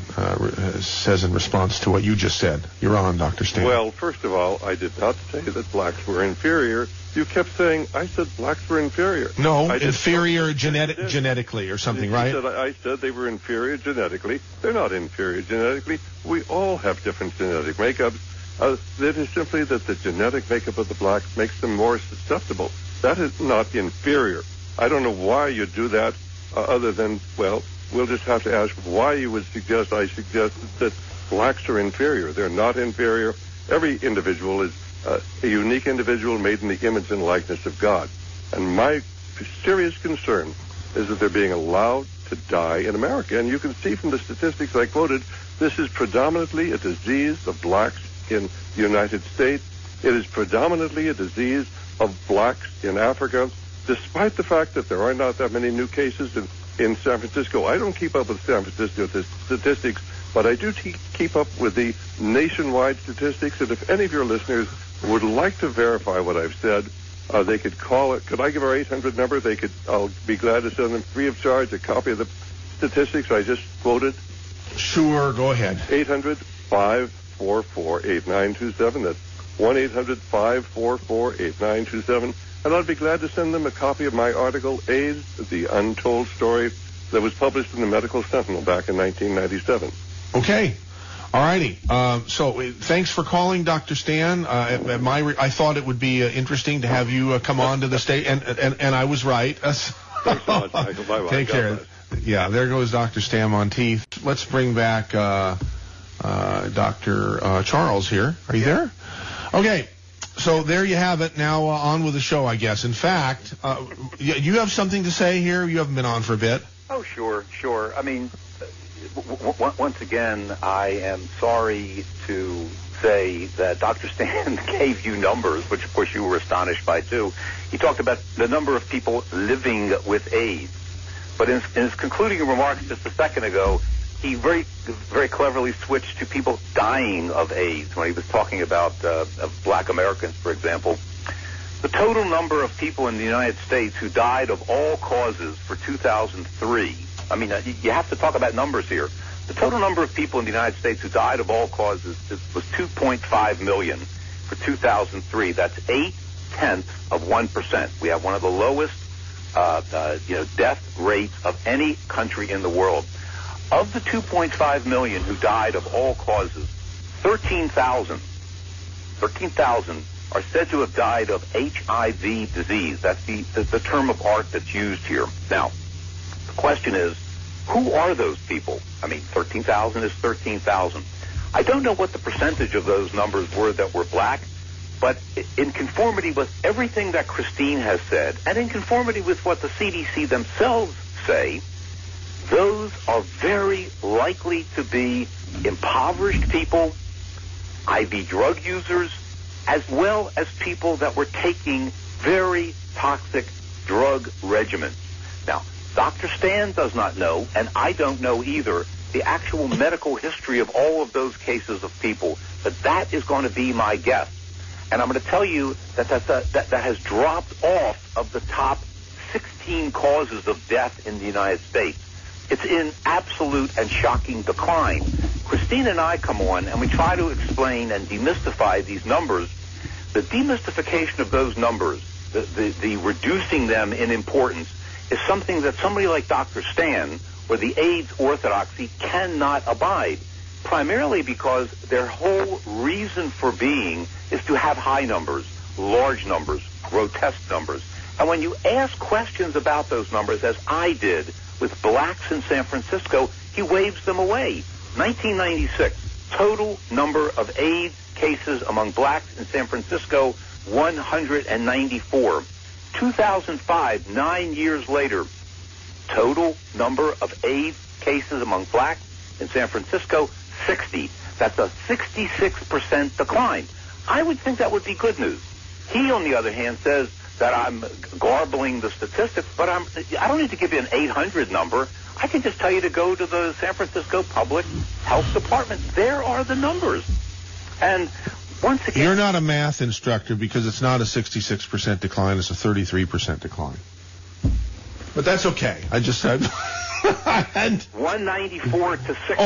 says in response to what you just said. You're on, Dr. Stan. Well, first of all, I did not say that blacks were inferior. You kept saying, I said blacks were inferior. No, inferior genetically or something, right? I said they were inferior genetically. They're not inferior genetically. We all have different genetic makeups. It is simply that the genetic makeup of the blacks makes them more susceptible. That is not inferior. I don't know why you do that, other than, well, we'll just have to ask why you would suggest I suggest that blacks are inferior. They're not inferior. Every individual is a unique individual made in the image and likeness of God. And my serious concern is that they're being allowed to die in America. And you can see from the statistics I quoted, this is predominantly a disease of blacks in the United States. It is predominantly a disease of blacks in Africa, despite the fact that there are not that many new cases in San Francisco. I don't keep up with San Francisco statistics, but I do keep up with the nationwide statistics. And if any of your listeners would like to verify what I've said, they could call it. Could I give our 800 number? I'll be glad to send them free of charge a copy of the statistics I just quoted. Sure, go ahead. 800-544-8927. That's 1-800-544-8927. And I'd be glad to send them a copy of my article, AIDS, the Untold Story, that was published in the Medical Sentinel back in 1997. Okay. All righty. So thanks for calling, Dr. Stan. I thought it would be interesting to have you come on to the stage, and I was right. Thanks so much, Michael. Bye-bye. Take care. Yeah, there goes Dr. Stan Montieth. Let's bring back Dr. Charles here. Are you there? Okay. So there you have it. Now on with the show, I guess. In fact, you have something to say here? You haven't been on for a bit. Oh, sure. I mean, once again, I am sorry to say that Dr. Stan gave you numbers, which, of course, you were astonished by, too. He talked about the number of people living with AIDS. But in his concluding remarks just a second ago, he very, very cleverly switched to people dying of AIDS when he was talking about black Americans, for example. The total number of people in the United States who died of all causes for 2003, I mean, you have to talk about numbers here. The total number of people in the United States who died of all causes was 2.5 million for 2003. That's 0.8%. We have one of the lowest, death rates of any country in the world. Of the 2.5 million who died of all causes, 13,000 are said to have died of HIV disease. That's the term of art that's used here. Now, the question is, who are those people? I mean, 13,000 is 13,000. I don't know what the percentage of those numbers were that were black, but in conformity with everything that Christine has said, and in conformity with what the CDC themselves say, those are very likely to be impoverished people, IV drug users, as well as people that were taking very toxic drug regimens. Now, Dr. Stan does not know, and I don't know either, the actual medical history of all of those cases of people, but that is going to be my guess. And I'm going to tell you that has dropped off of the top 16 causes of death in the United States. It's in absolute and shocking decline. Christine and I come on and we try to explain and demystify these numbers. The demystification of those numbers, the reducing them in importance, is something that somebody like Dr. Stan or the AIDS orthodoxy cannot abide, primarily because their whole reason for being is to have high numbers, large numbers, grotesque numbers. And when you ask questions about those numbers, as I did with blacks in San Francisco, he waves them away. 1996, total number of AIDS cases among blacks in San Francisco, 194. 2005, 9 years later, total number of AIDS cases among blacks in San Francisco, 60. That's a 66% decline. I would think that would be good news. He, on the other hand, says that I'm garbling the statistics, but I don't need to give you an 800 number. I can just tell you to go to the San Francisco Public Health Department. There are the numbers. And once again, you're not a math instructor because it's not a 66% decline, it's a 33% decline. But that's okay. I just said 194 to 60.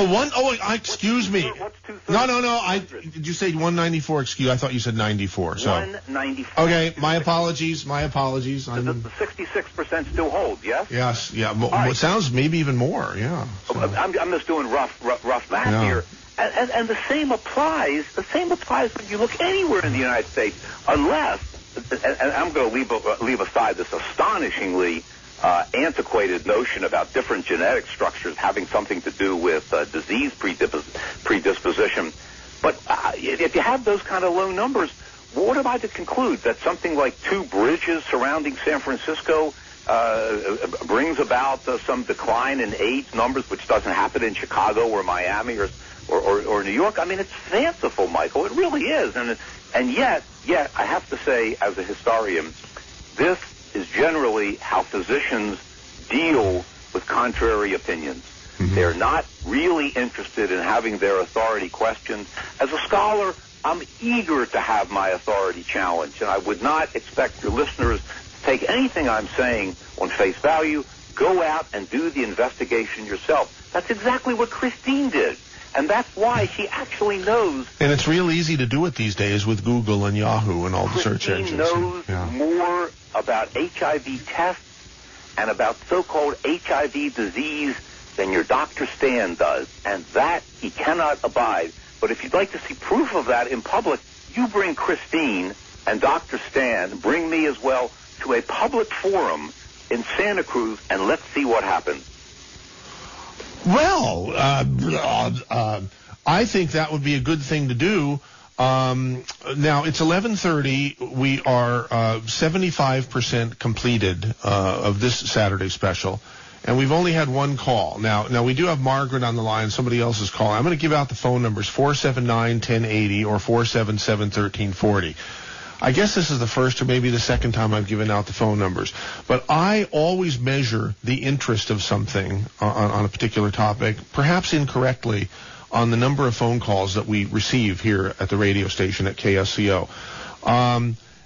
Excuse me. What's 230? No. Did you say 194? Excuse. I thought you said 94. So 194. Okay, my apologies. The 66% still holds, yes? Yes. Yeah. Right. It sounds maybe even more. Yeah. So. I'm just doing rough math here. And the same applies. The same applies when you look anywhere in the United States, unless, and I'm going to leave aside this astonishingly antiquated notion about different genetic structures having something to do with disease predisposition. But if you have those kind of low numbers, what am I to conclude? That something like 2 bridges surrounding San Francisco brings about some decline in AIDS numbers, which doesn't happen in Chicago or Miami or New York? I mean, it's fanciful, Michael. It really is. And yet, I have to say, as a historian, this is generally how physicians deal with contrary opinions. Mm-hmm. They're not really interested in having their authority questioned. As a scholar, I'm eager to have my authority challenged, and I would not expect your listeners to take anything I'm saying on face value. Go out and do the investigation yourself. That's exactly what Christine did. And that's why she actually knows. And it's real easy to do it these days with Google and Yahoo and all the search engines. She knows more about HIV tests and about so-called HIV disease than your Dr. Stan does. And that he cannot abide. But if you'd like to see proof of that in public, you bring Christine and Dr. Stan, bring me as well, to a public forum in Santa Cruz, and let's see what happens. Well, I think that would be a good thing to do. Now, it's 11:30. We are 75% completed of this Saturday special, and we've only had one call. Now we do have Margaret on the line. Somebody else is calling. I'm going to give out the phone numbers, 479-1080 or 477-1340. I guess this is the first or maybe the second time I've given out the phone numbers. But I always measure the interest of something on a particular topic, perhaps incorrectly, on the number of phone calls that we receive here at the radio station at KSCO.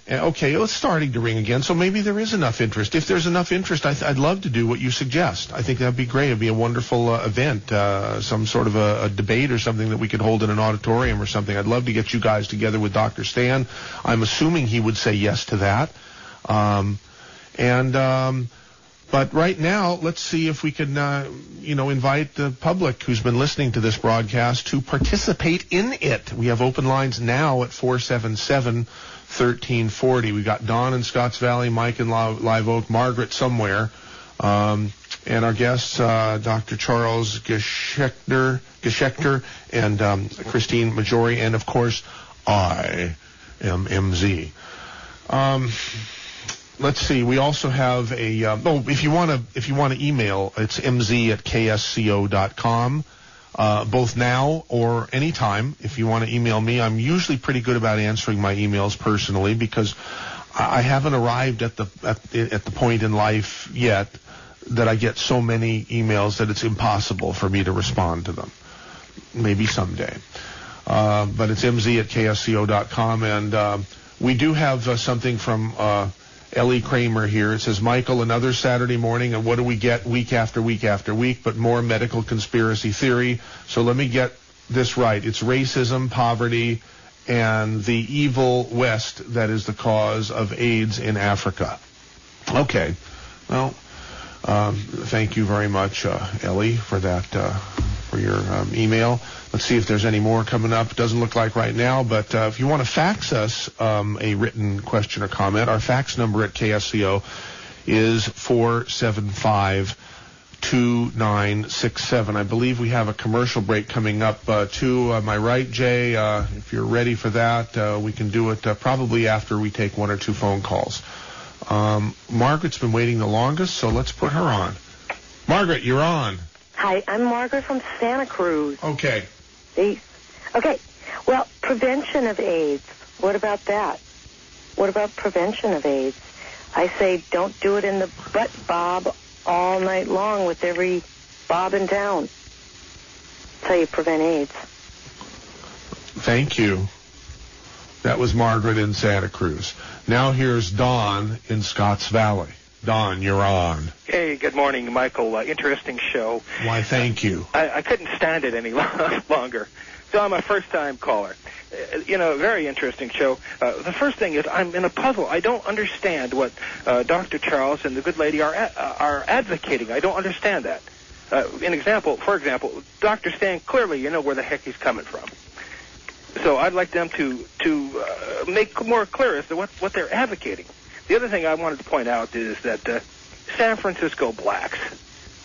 Okay, it's starting to ring again, so maybe there is enough interest. If there's enough interest, I'd love to do what you suggest. I think that'd be great. It'd be a wonderful event, some sort of a debate or something that we could hold in an auditorium or something. I'd love to get you guys together with Dr. Stan. I'm assuming he would say yes to that. But right now, let's see if we can, invite the public who's been listening to this broadcast to participate in it. We have open lines now at 477-1340. We got Don in Scotts Valley, Mike in Live Oak, Margaret somewhere, and our guests, Dr. Charles Geshekter and Christine Maggiore, and of course, I am MZ. Let's see. We also have a. If you want to email, it's mz@ksco.com. Both now or anytime. If you want to email me, I'm usually pretty good about answering my emails personally because I haven't arrived at the point in life yet that I get so many emails that it's impossible for me to respond to them. Maybe someday. But it's mz@ksco.com, and we do have something from. Ellie Kramer here. It says, Michael, another Saturday morning, and what do we get week after week after week but more medical conspiracy theory? So let me get this right. It's racism, poverty, and the evil West that is the cause of AIDS in Africa. Okay. Well, thank you very much, Ellie, for that, for your email. Let's see if there's any more coming up. It doesn't look like right now, but if you want to fax us a written question or comment, our fax number at KSCO is 475-2967. I believe we have a commercial break coming up to my right, Jay. If you're ready for that, we can do it probably after we take one or two phone calls. Margaret's been waiting the longest, so let's put her on. Margaret, you're on. Hi, I'm Margaret from Santa Cruz. Okay. Okay. Well, prevention of AIDS. What about that? What about prevention of AIDS? I say don't do it in the butt bob all night long with every bob in town. That's how you prevent AIDS. Thank you. That was Margaret in Santa Cruz. Now here's Don in Scotts Valley. Don, you're on. Hey, good morning, Michael. Interesting show. Why, thank you. I couldn't stand it any longer. So I'm a first-time caller. Very interesting show. The first thing is I'm in a puzzle. I don't understand what Dr. Charles and the good lady are advocating. I don't understand that. For example, Dr. Stan, clearly you know where the heck he's coming from. So I'd like them to make more clear as to what they're advocating. The other thing I wanted to point out is that San Francisco blacks.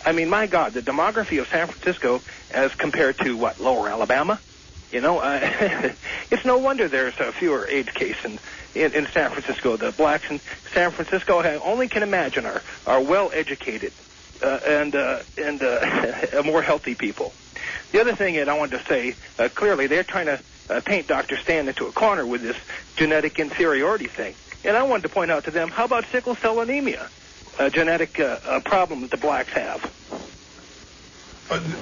I mean, my God, the demography of San Francisco as compared to, Lower Alabama? It's no wonder there's fewer AIDS cases in San Francisco. The blacks in San Francisco, I only can imagine, are well-educated and more healthy people. The other thing that I wanted to say, clearly they're trying to paint Dr. Stan into a corner with this genetic inferiority thing. And I wanted to point out to them, how about sickle cell anemia, a genetic problem that the blacks have?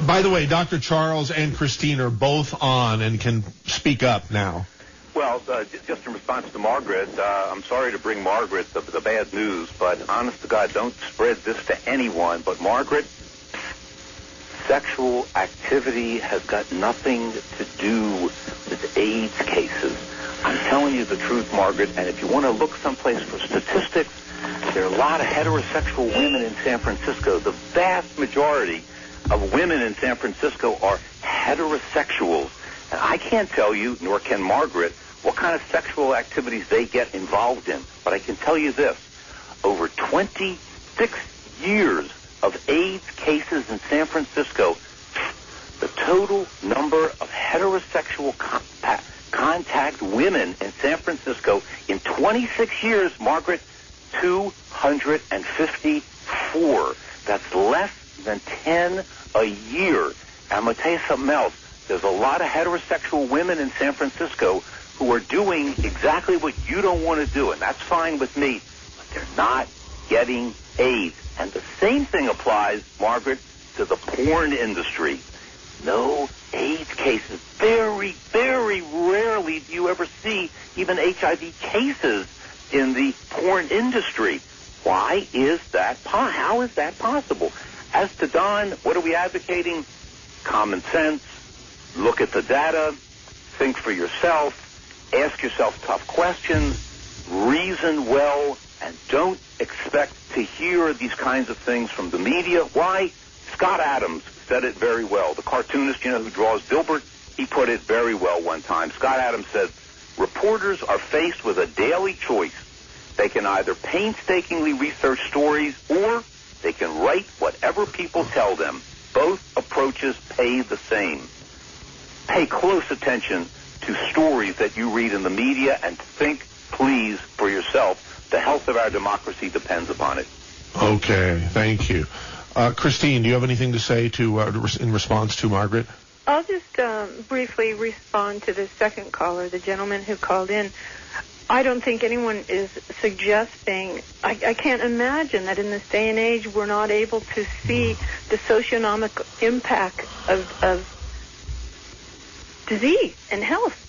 By the way, Dr. Charles and Christine are both on and can speak up now. Well, just in response to Margaret, I'm sorry to bring Margaret the bad news, but honest to God, don't spread this to anyone. But Margaret, sexual activity has got nothing to do with AIDS cases. I'm telling you the truth, Margaret, and if you want to look someplace for statistics, there are a lot of heterosexual women in San Francisco. The vast majority of women in San Francisco are heterosexuals. And I can't tell you, nor can Margaret, what kind of sexual activities they get involved in. But I can tell you this. Over 26 years of AIDS cases in San Francisco, the total number of heterosexual contact women in San Francisco in 26 years, Margaret, 254. That's less than 10 a year. I'm going to tell you something else. There's a lot of heterosexual women in San Francisco who are doing exactly what you don't want to do, and that's fine with me, but they're not getting AIDS. And the same thing applies, Margaret, to the porn industry. No AIDS cases. Very, very rarely do you ever see even HIV cases in the porn industry. Why is that? How is that possible? As to Don, what are we advocating? Common sense. Look at the data. Think for yourself. Ask yourself tough questions. Reason well, and don't expect to hear these kinds of things from the media. Why? Scott Adams said it very well. The cartoonist, who draws Dilbert, he put it very well one time. Scott Adams said, reporters are faced with a daily choice. They can either painstakingly research stories or they can write whatever people tell them. Both approaches pay the same. Pay close attention to stories that you read in the media and think, please, for yourself. The health of our democracy depends upon it. Okay, thank you. Christine, do you have anything to say in response to Margaret? I'll just briefly respond to the second caller, the gentleman who called in. I don't think anyone is suggesting, I can't imagine that in this day and age we're not able to see the socioeconomic impact of disease and health.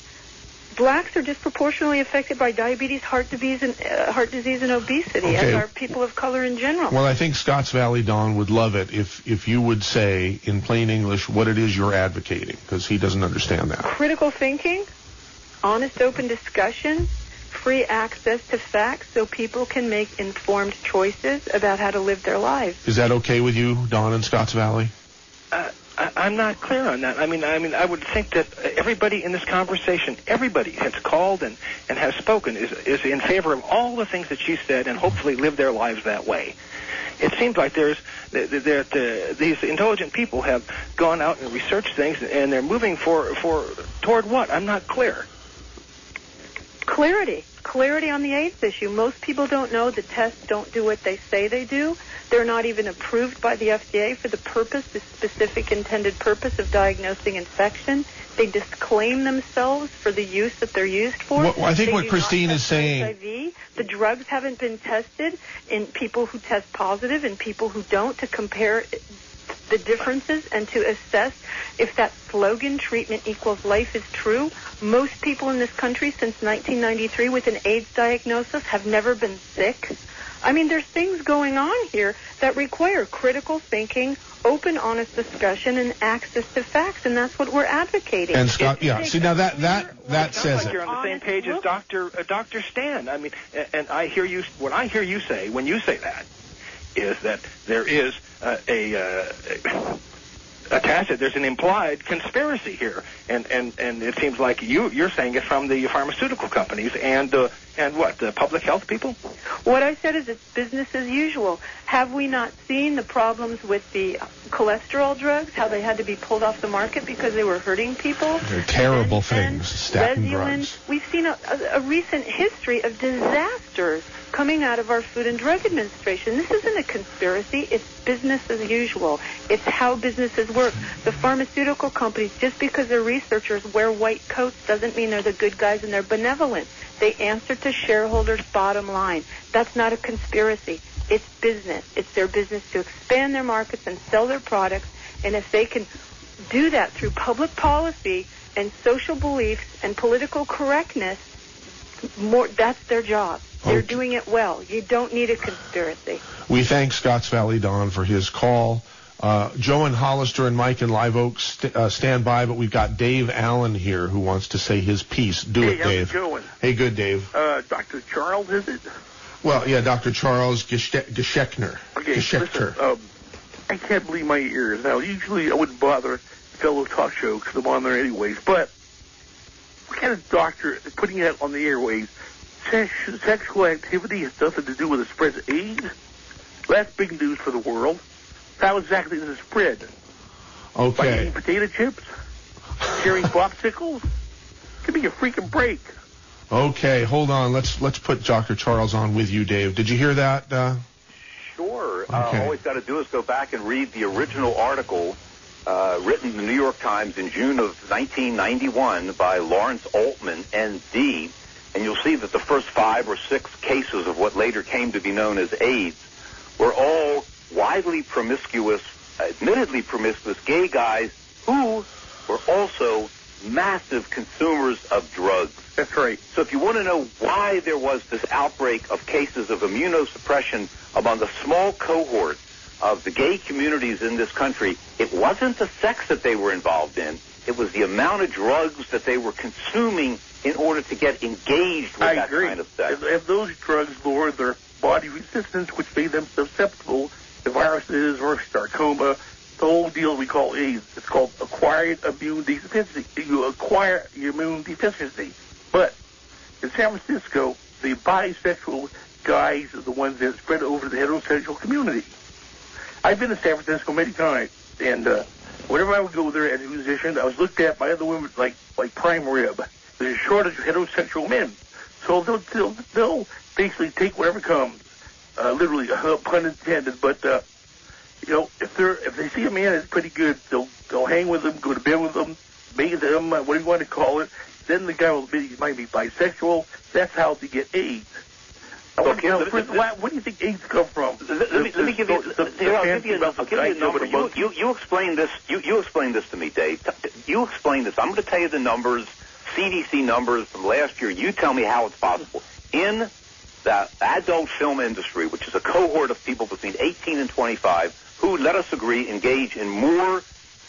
Blacks are disproportionately affected by diabetes, heart disease, and obesity, as are people of color in general. Well, I think Scotts Valley Don would love it if you would say in plain English what it is you're advocating, because he doesn't understand that. Critical thinking, honest, open discussion, free access to facts so people can make informed choices about how to live their lives. Is that okay with you, Don, in Scotts Valley? I'm not clear on that. I mean, I would think that everybody in this conversation, everybody has called and has spoken, is in favor of all the things that she said and hopefully live their lives that way. It seems like these intelligent people have gone out and researched things, and they're moving toward what? I'm not clear. Clarity on the AIDS issue. Most people don't know the tests don't do what they say they do. They're not even approved by the FDA for the specific intended purpose of diagnosing infection. They disclaim themselves for the use that they're used for. Well, I think what Christine is saying... HIV. The drugs haven't been tested in people who test positive and people who don't to compare the differences and to assess if that slogan, treatment equals life, is true. Most people in this country since 1993 with an AIDS diagnosis have never been sick. I mean, there's things going on here that require critical thinking, open, honest discussion, and access to facts, and that's what we're advocating. And Scott, see, now that says like it. You're on the same page as Dr. Stan. I mean, and I hear you. What I hear you say when you say that is that there is there's an implied conspiracy here, and it seems like you're saying it from the pharmaceutical companies and what, the public health people? What I said is it's business as usual. Have we not seen the problems with the cholesterol drugs, how they had to be pulled off the market because they were hurting people? They're terrible things, statin drugs. We've seen a recent history of disasters coming out of our Food and Drug Administration. This isn't a conspiracy. It's business as usual. It's how businesses work. The pharmaceutical companies, just because their researchers wear white coats doesn't mean they're the good guys and they're benevolent. They answer to shareholders' bottom line. That's not a conspiracy. It's business. It's their business to expand their markets and sell their products. And if they can do that through public policy and social beliefs and political correctness, that's their job. They're doing it well. You don't need a conspiracy. We thank Scotts Valley Don for his call. Joe and Hollister and Mike and Live Oak stand by, but we've got Dave Allen here who wants to say his piece. Do it, Dave. How's it going? Hey, good, Dave. Dr. Charles, is it? Well, yeah, Dr. Charles Geshekter. Okay, Geshekter. Listen, I can't believe my ears. Now, usually I wouldn't bother a fellow talk show because I'm on there anyways, but what kind of doctor putting that on the airwaves? Sexual activity has nothing to do with the spread of AIDS? Well, that's big news for the world. How exactly does it spread? Okay. By eating potato chips? Sharing popsicles? Give me a freaking break. Okay, hold on. Let's put Dr. Charles on with you, Dave. Did you hear that? Sure. Okay. All we've got to do is go back and read the original article written in the New York Times in June of 1991 by Lawrence Altman, N.D., and you'll see that the first 5 or 6 cases of what later came to be known as AIDS were all widely promiscuous, admittedly promiscuous gay guys who were also massive consumers of drugs. That's right. So if you want to know why there was this outbreak of cases of immunosuppression among a small cohort of the gay communities in this country, it wasn't the sex that they were involved in. It was the amount of drugs that they were consuming in order to get engaged with that kind of sex. If those drugs lower their body resistance, which made them susceptible to viruses or sarcoma, the whole deal we call AIDS. It's called acquired immune deficiency. You acquire your immune deficiency. But in San Francisco, the bisexual guys are the ones that spread over the heterosexual community. I've been to San Francisco many times, and whenever I would go there as a musician, I was looked at by other women like prime rib. There's a shortage of heterosexual men. So they'll basically take whatever comes, literally, pun intended, but if they see a man that's pretty good, they'll hang with him, go to bed with him, mate them, what do you want to call it. Then the guy might be bisexual. That's how they get AIDS. Where do you think AIDS come from? Let me give you. I'll give you a number. You explain this. You explain this to me, Dave. You explain this. I'm going to tell you the numbers, CDC numbers from last year. You tell me how it's possible. In the adult film industry, which is a cohort of people between 18 and 25, who, let us agree, engage in more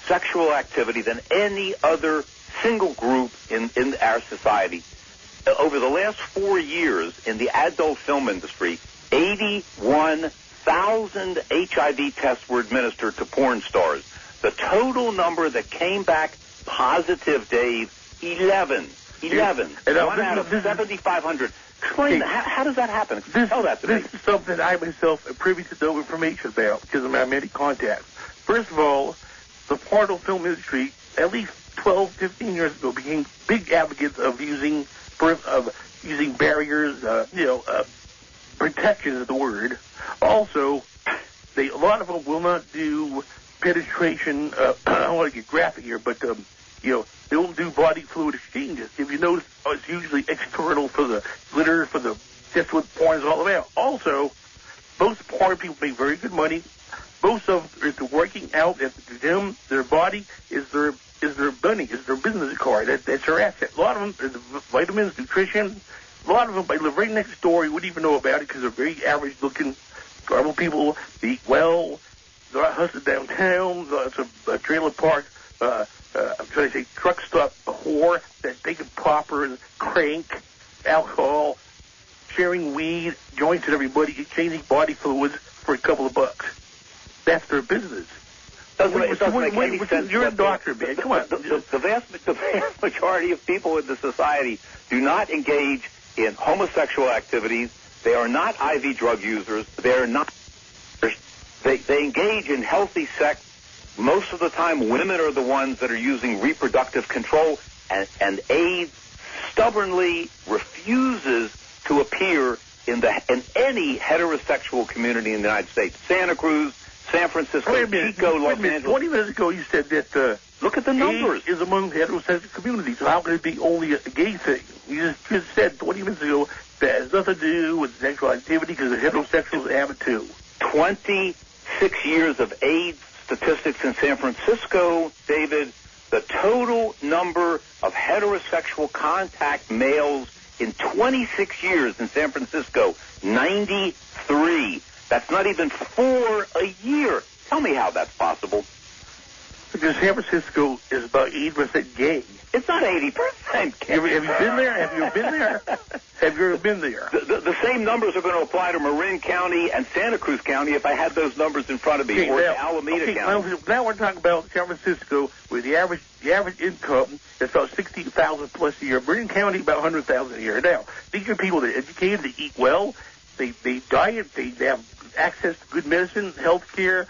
sexual activity than any other single group in our society. Over the last 4 years in the adult film industry, 81,000 HIV tests were administered to porn stars. The total number that came back positive, Dave, 11. 11. One out of 7,500. Explain that. How does that happen? Tell that to me. This is something I myself am privy to no information about because of my many contacts. First of all, the porno film industry, at least 12, 15 years ago, became big advocates of using barriers, protection is the word. Also, a lot of them will not do penetration. I don't want to get graphic here, but they don't do body fluid exchanges. If you notice, it's usually external for the glitter, that's what porn is all about. Also, most porn people make very good money. Most of them is working out at the gym. Their body is their money, is their business card. That's their asset. A lot of them are the vitamins, nutrition. A lot of them, I live right next door. You wouldn't even know about it because they're very average-looking, normal people. They eat well. They're not hustling downtown. It's a trailer park. I'm trying to say truck stop whore that's taking poppers, crank, alcohol, sharing weed, joints with everybody, exchanging body fluids for a couple of bucks. That's their business. It doesn't make any sense. You're a doctor, man. Come on. The vast majority of people in the society do not engage in homosexual activities. They are not IV drug users. They engage in healthy sex. Most of the time, women are the ones that are using reproductive control, and AIDS stubbornly refuses to appear in any heterosexual community in the United States. Santa Cruz, San Francisco, Chico, Los Angeles. 20 minutes ago, you said that look at the numbers. AIDS is among heterosexual communities. So how can it be only a gay thing? You just said 20 minutes ago that has nothing to do with sexual activity because the heterosexuals have it too. 26 years of AIDS statistics in San Francisco, David. The total number of heterosexual contact males in 26 years in San Francisco, 93. That's not even 4 a year. Tell me how that's possible. Because San Francisco is about 80% gay. It's not 80%. Have you been there? Have you been there? Have you ever been there? The same numbers are going to apply to Marin County and Santa Cruz County if I had those numbers in front of me, or Alameda County. Now we're talking about San Francisco, where the average income is about $60,000 plus a year. Marin County about $100,000 a year. Now these are people that are educated, they eat well, they diet, they have access to good medicine, health care,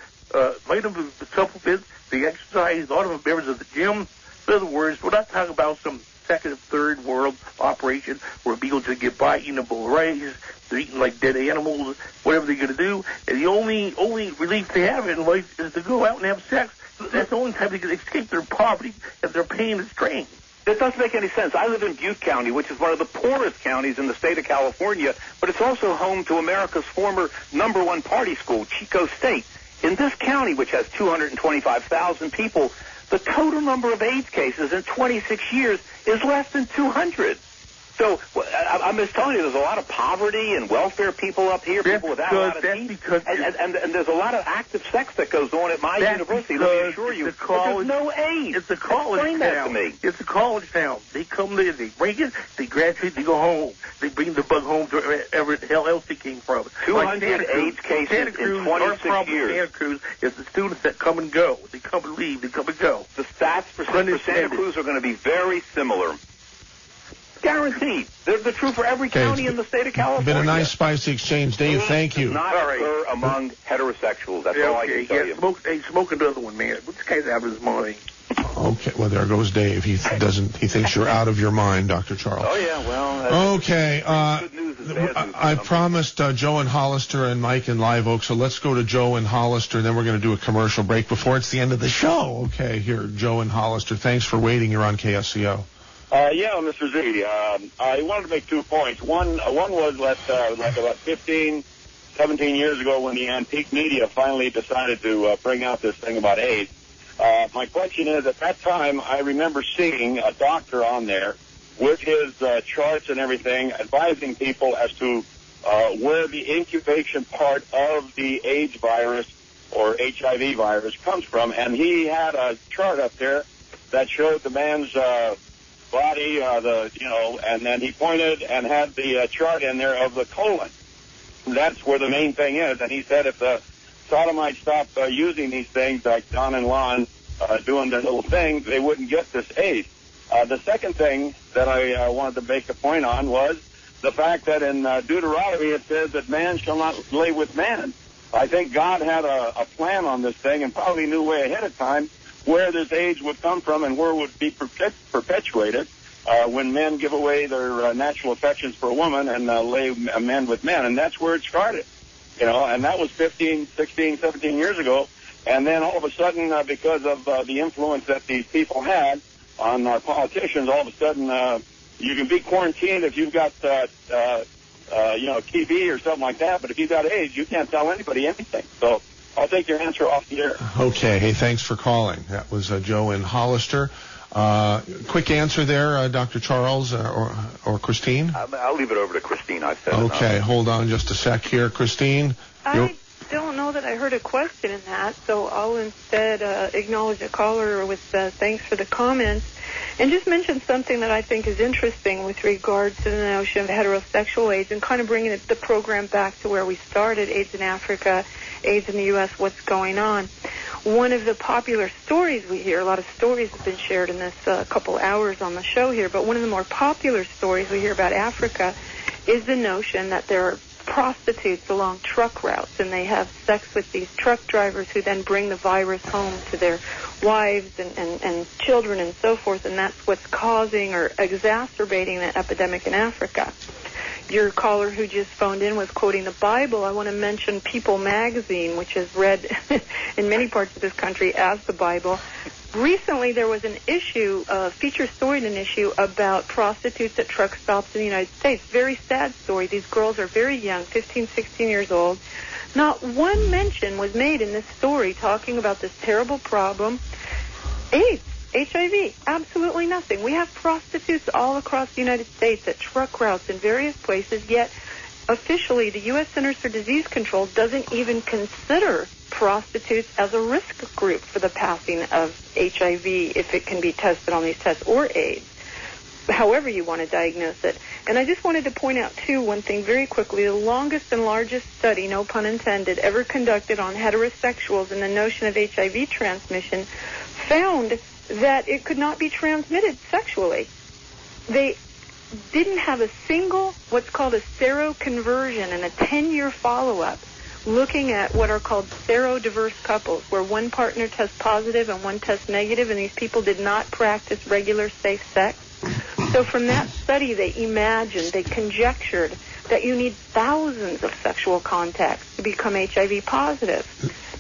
vitamins, supplements, they exercise. A lot of them members of the gym. In other words, we're not talking about some second or third world operation where people just get by eating a bowl of rice, they're eating like dead animals, whatever they're going to do, and the only relief they have in life is to go out and have sex. That's the only time they can escape their poverty and their pain and strain. It doesn't make any sense. I live in Butte County, which is one of the poorest counties in the state of California, but it's also home to America's former #1 party school, Chico State. In this county, which has 225,000 people, the total number of AIDS cases in 26 years is less than 200. So I'm just telling you, there's a lot of poverty and welfare people up here, people without a lot of teeth, and there's a lot of active sex that goes on at my university. Let me assure you, there's no AIDS. It's a college Explain town. that to me. It's a college town. They come there, they bring it, they graduate, they go home. They bring the bug home to wherever the hell else they came from. 200 AIDS cases Santa Cruz, in 26 years. Santa Cruz is the students that come and go. They come and leave. They come and go. The stats for Santa Cruz are going to be very similar. Guaranteed. They're true for every county in the state of California. Been a nice, spicy exchange, Dave. Thank you. Does not occur among heterosexuals. That's all I can tell you. Smoke another one, man. What this guy's out of his mind? Okay, well, there goes Dave. He thinks you're out of your mind, Dr. Charles. Oh, yeah, well. Okay. Good news is bad news. I promised Joe and Hollister and Mike in Live Oak, so let's go to Joe and Hollister, and then we're going to do a commercial break before it's the end of the show. Okay, here, Joe and Hollister. Thanks for waiting. You're on KSCO. Yeah, Mr. Z. I wanted to make 2 points. One was that, like about 15, 17 years ago when the antique media finally decided to bring out this thing about AIDS. My question is, at that time, I remember seeing a doctor on there with his charts and everything, advising people as to where the incubation part of the AIDS virus or HIV virus comes from. And he had a chart up there that showed the man's body, and then he pointed and had the chart in there of the colon. That's where the main thing is. And he said if the sodomites stop using these things, like Don and Lon doing their little thing, they wouldn't get this AIDS. The second thing that I wanted to make a point on was the fact that in Deuteronomy it says that man shall not lay with man. I think God had a plan on this thing and probably knew way ahead of time where this AIDS would come from and where it would be perpetuated when men give away their natural affections for a woman and lay men with men. And that's where it started, and that was 15, 16, 17 years ago. And then all of a sudden, because of the influence that these people had on our politicians, all of a sudden you can be quarantined if you've got, TB or something like that. But if you've got AIDS, you can't tell anybody anything. So I'll take your answer off the air. Okay. Hey, thanks for calling. That was Joe in Hollister. Quick answer there, Dr. Charles or Christine? I'll leave it over to Christine. I've said Okay, hold on just a sec here. Christine? I don't know that I heard a question in that, so I'll instead acknowledge a caller with thanks for the comments and just mention something that I think is interesting with regard to the notion of heterosexual AIDS and kind of bringing the program back to where we started, AIDS in Africa, AIDS in the U.S., what's going on. One of the popular stories we hear, a lot of stories have been shared in this couple hours on the show here, but one of the more popular stories we hear about Africa is the notion that there are prostitutes along truck routes, and they have sex with these truck drivers who then bring the virus home to their wives and children and so forth, and that's what's causing or exacerbating the epidemic in Africa. Your caller who just phoned in was quoting the Bible. I want to mention People magazine, which is read in many parts of this country as the Bible. Recently, there was an issue, a feature story in an issue about prostitutes at truck stops in the United States. Very sad story. These girls are very young, 15, 16 years old. Not one mention was made in this story talking about this terrible problem, AIDS. HIV, absolutely nothing. We have prostitutes all across the United States at truck routes in various places, yet officially the U.S. Centers for Disease Control doesn't even consider prostitutes as a risk group for the passing of HIV if it can be tested on these tests, or AIDS, however you want to diagnose it. And I just wanted to point out, too, one thing very quickly. The longest and largest study, no pun intended, ever conducted on heterosexuals and the notion of HIV transmission found that it could not be transmitted sexually. They didn't have a single, what's called a seroconversion, in a 10-year follow-up looking at what are called serodiverse couples, where one partner tests positive and one tests negative, and these people did not practice regular safe sex. So from that study, they imagined, they conjectured that you need thousands of sexual contacts to become HIV positive.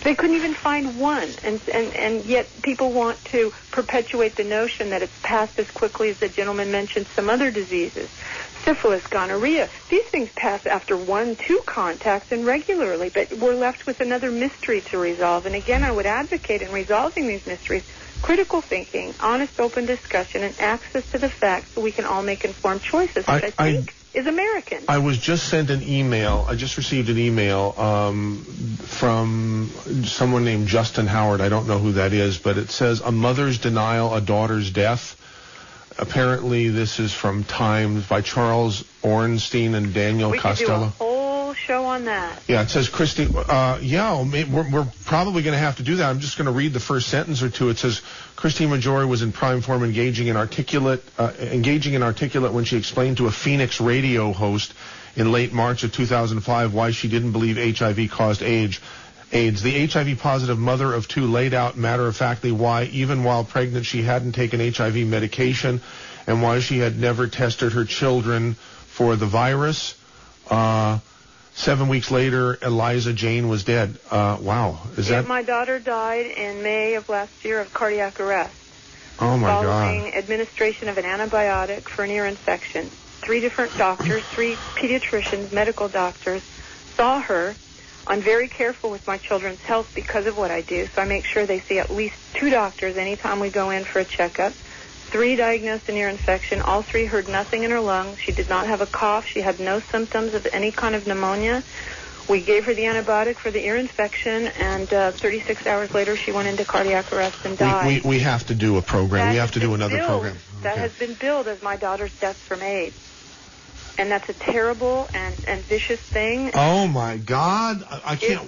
They couldn't even find one, and yet people want to perpetuate the notion that it's passed as quickly as the gentleman mentioned some other diseases. syphilis, gonorrhea. These things pass after 1-2 contacts and regularly, but we're left with another mystery to resolve. And again, I would advocate in resolving these mysteries, critical thinking, honest, open discussion, and access to the facts so we can all make informed choices, which I think is American. I was just sent an email. I just received an email from someone named Justin Howard. I don't know who that is, but it says, a mother's denial, a daughter's death. Apparently, this is from Times by Charles Ornstein and Daniel Costello. We could do a whole show on that. Yeah, it says, Christine, we're probably going to have to do that. I'm just going to read the first sentence or two. It says, Christine Maggiore was in prime form engaging in articulate when she explained to a Phoenix radio host in late March of 2005 why she didn't believe HIV caused AIDS. The HIV positive mother of two laid out matter-of-factly why, even while pregnant, she hadn't taken HIV medication and why she had never tested her children for the virus. 7 weeks later, Eliza Jane was dead. Wow. My daughter died in May of last year of cardiac arrest. Oh, my God. Following administration of an antibiotic for an ear infection. 3 different doctors, 3 pediatricians, medical doctors, saw her. I'm very careful with my children's health because of what I do, so I make sure they see at least 2 doctors anytime we go in for a checkup. 3 diagnosed an ear infection. All 3 heard nothing in her lungs. She did not have a cough. She had no symptoms of any kind of pneumonia. We gave her the antibiotic for the ear infection, and 36 hours later she went into cardiac arrest and died. We have to do a program. We have to do another program. That has been billed as my daughter's death from AIDS. And that's a terrible and vicious thing. Oh, my God. I can't...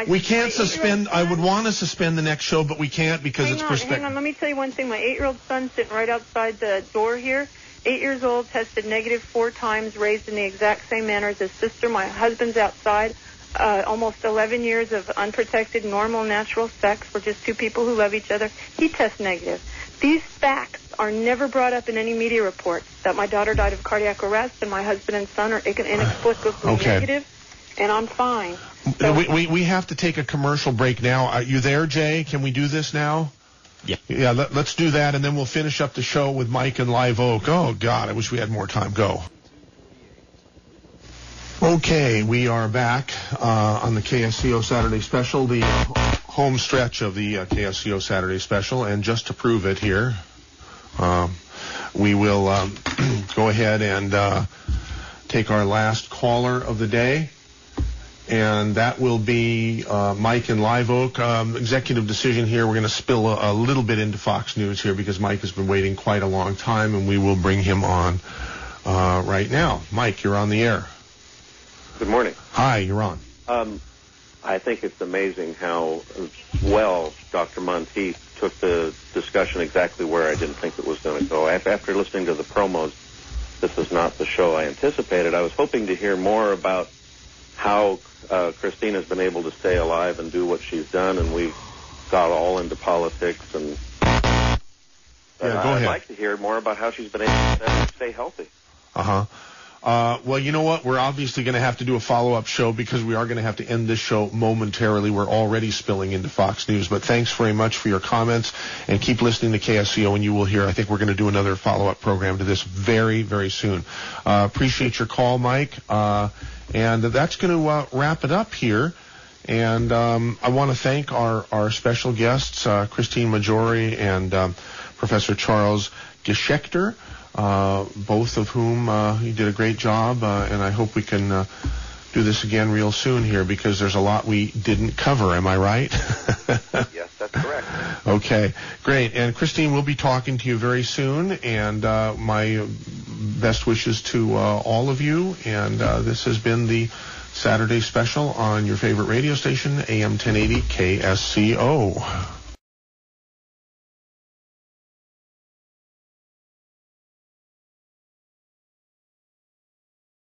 We can't suspend. I would want to suspend the next show, but we can't because it's perspective. Hang on. Let me tell you one thing. My 8-year-old son sitting right outside the door here, 8 years old, tested negative 4 times, raised in the exact same manner as his sister. My husband's outside. Almost 11 years of unprotected, normal, natural sex. We're just 2 people who love each other. He tests negative. These facts are never brought up in any media reports, that my daughter died of cardiac arrest and my husband and son are inexplicably negative, and I'm fine. So, we have to take a commercial break now. Are you there, Jay? Can we do this now? Yeah, let's do that, and then we'll finish up the show with Mike and Live Oak. Oh, God, I wish we had more time. Go. Okay, we are back on the KSCO Saturday Special, the home stretch of the KSCO Saturday Special, and just to prove it here, we will go ahead and take our last caller of the day. And that will be Mike in Live Oak. Executive decision here. We're going to spill a little bit into Fox News here because Mike has been waiting quite a long time, and we will bring him on right now. Mike, you're on the air. Good morning. Hi, you're on. I think it's amazing how well Dr. Montieth took the discussion exactly where I didn't think it was going to go. After listening to the promos, this is not the show I anticipated. I was hoping to hear more about how Christine has been able to stay alive and do what she's done, and we got all into politics. And go ahead. I'd like to hear more about how she's been able to stay healthy. Well, you know what? We're obviously going to have to do a follow-up show because we are going to have to end this show momentarily. We're already spilling into Fox News. But thanks very much for your comments, and keep listening to KSCO, and you will hear. I think we're going to do another follow-up program to this very, very soon. Appreciate your call, Mike. And that's going to wrap it up here. And I want to thank our special guests, Christine Maggiore and Professor Charles Geshekter, both of whom you did a great job. And I hope we can do this again real soon here because there's a lot we didn't cover. Am I right? Yes, that's correct. Okay, great. And Christine, we'll be talking to you very soon. And my best wishes to all of you. And this has been the Saturday Special on your favorite radio station, AM 1080 KSCO.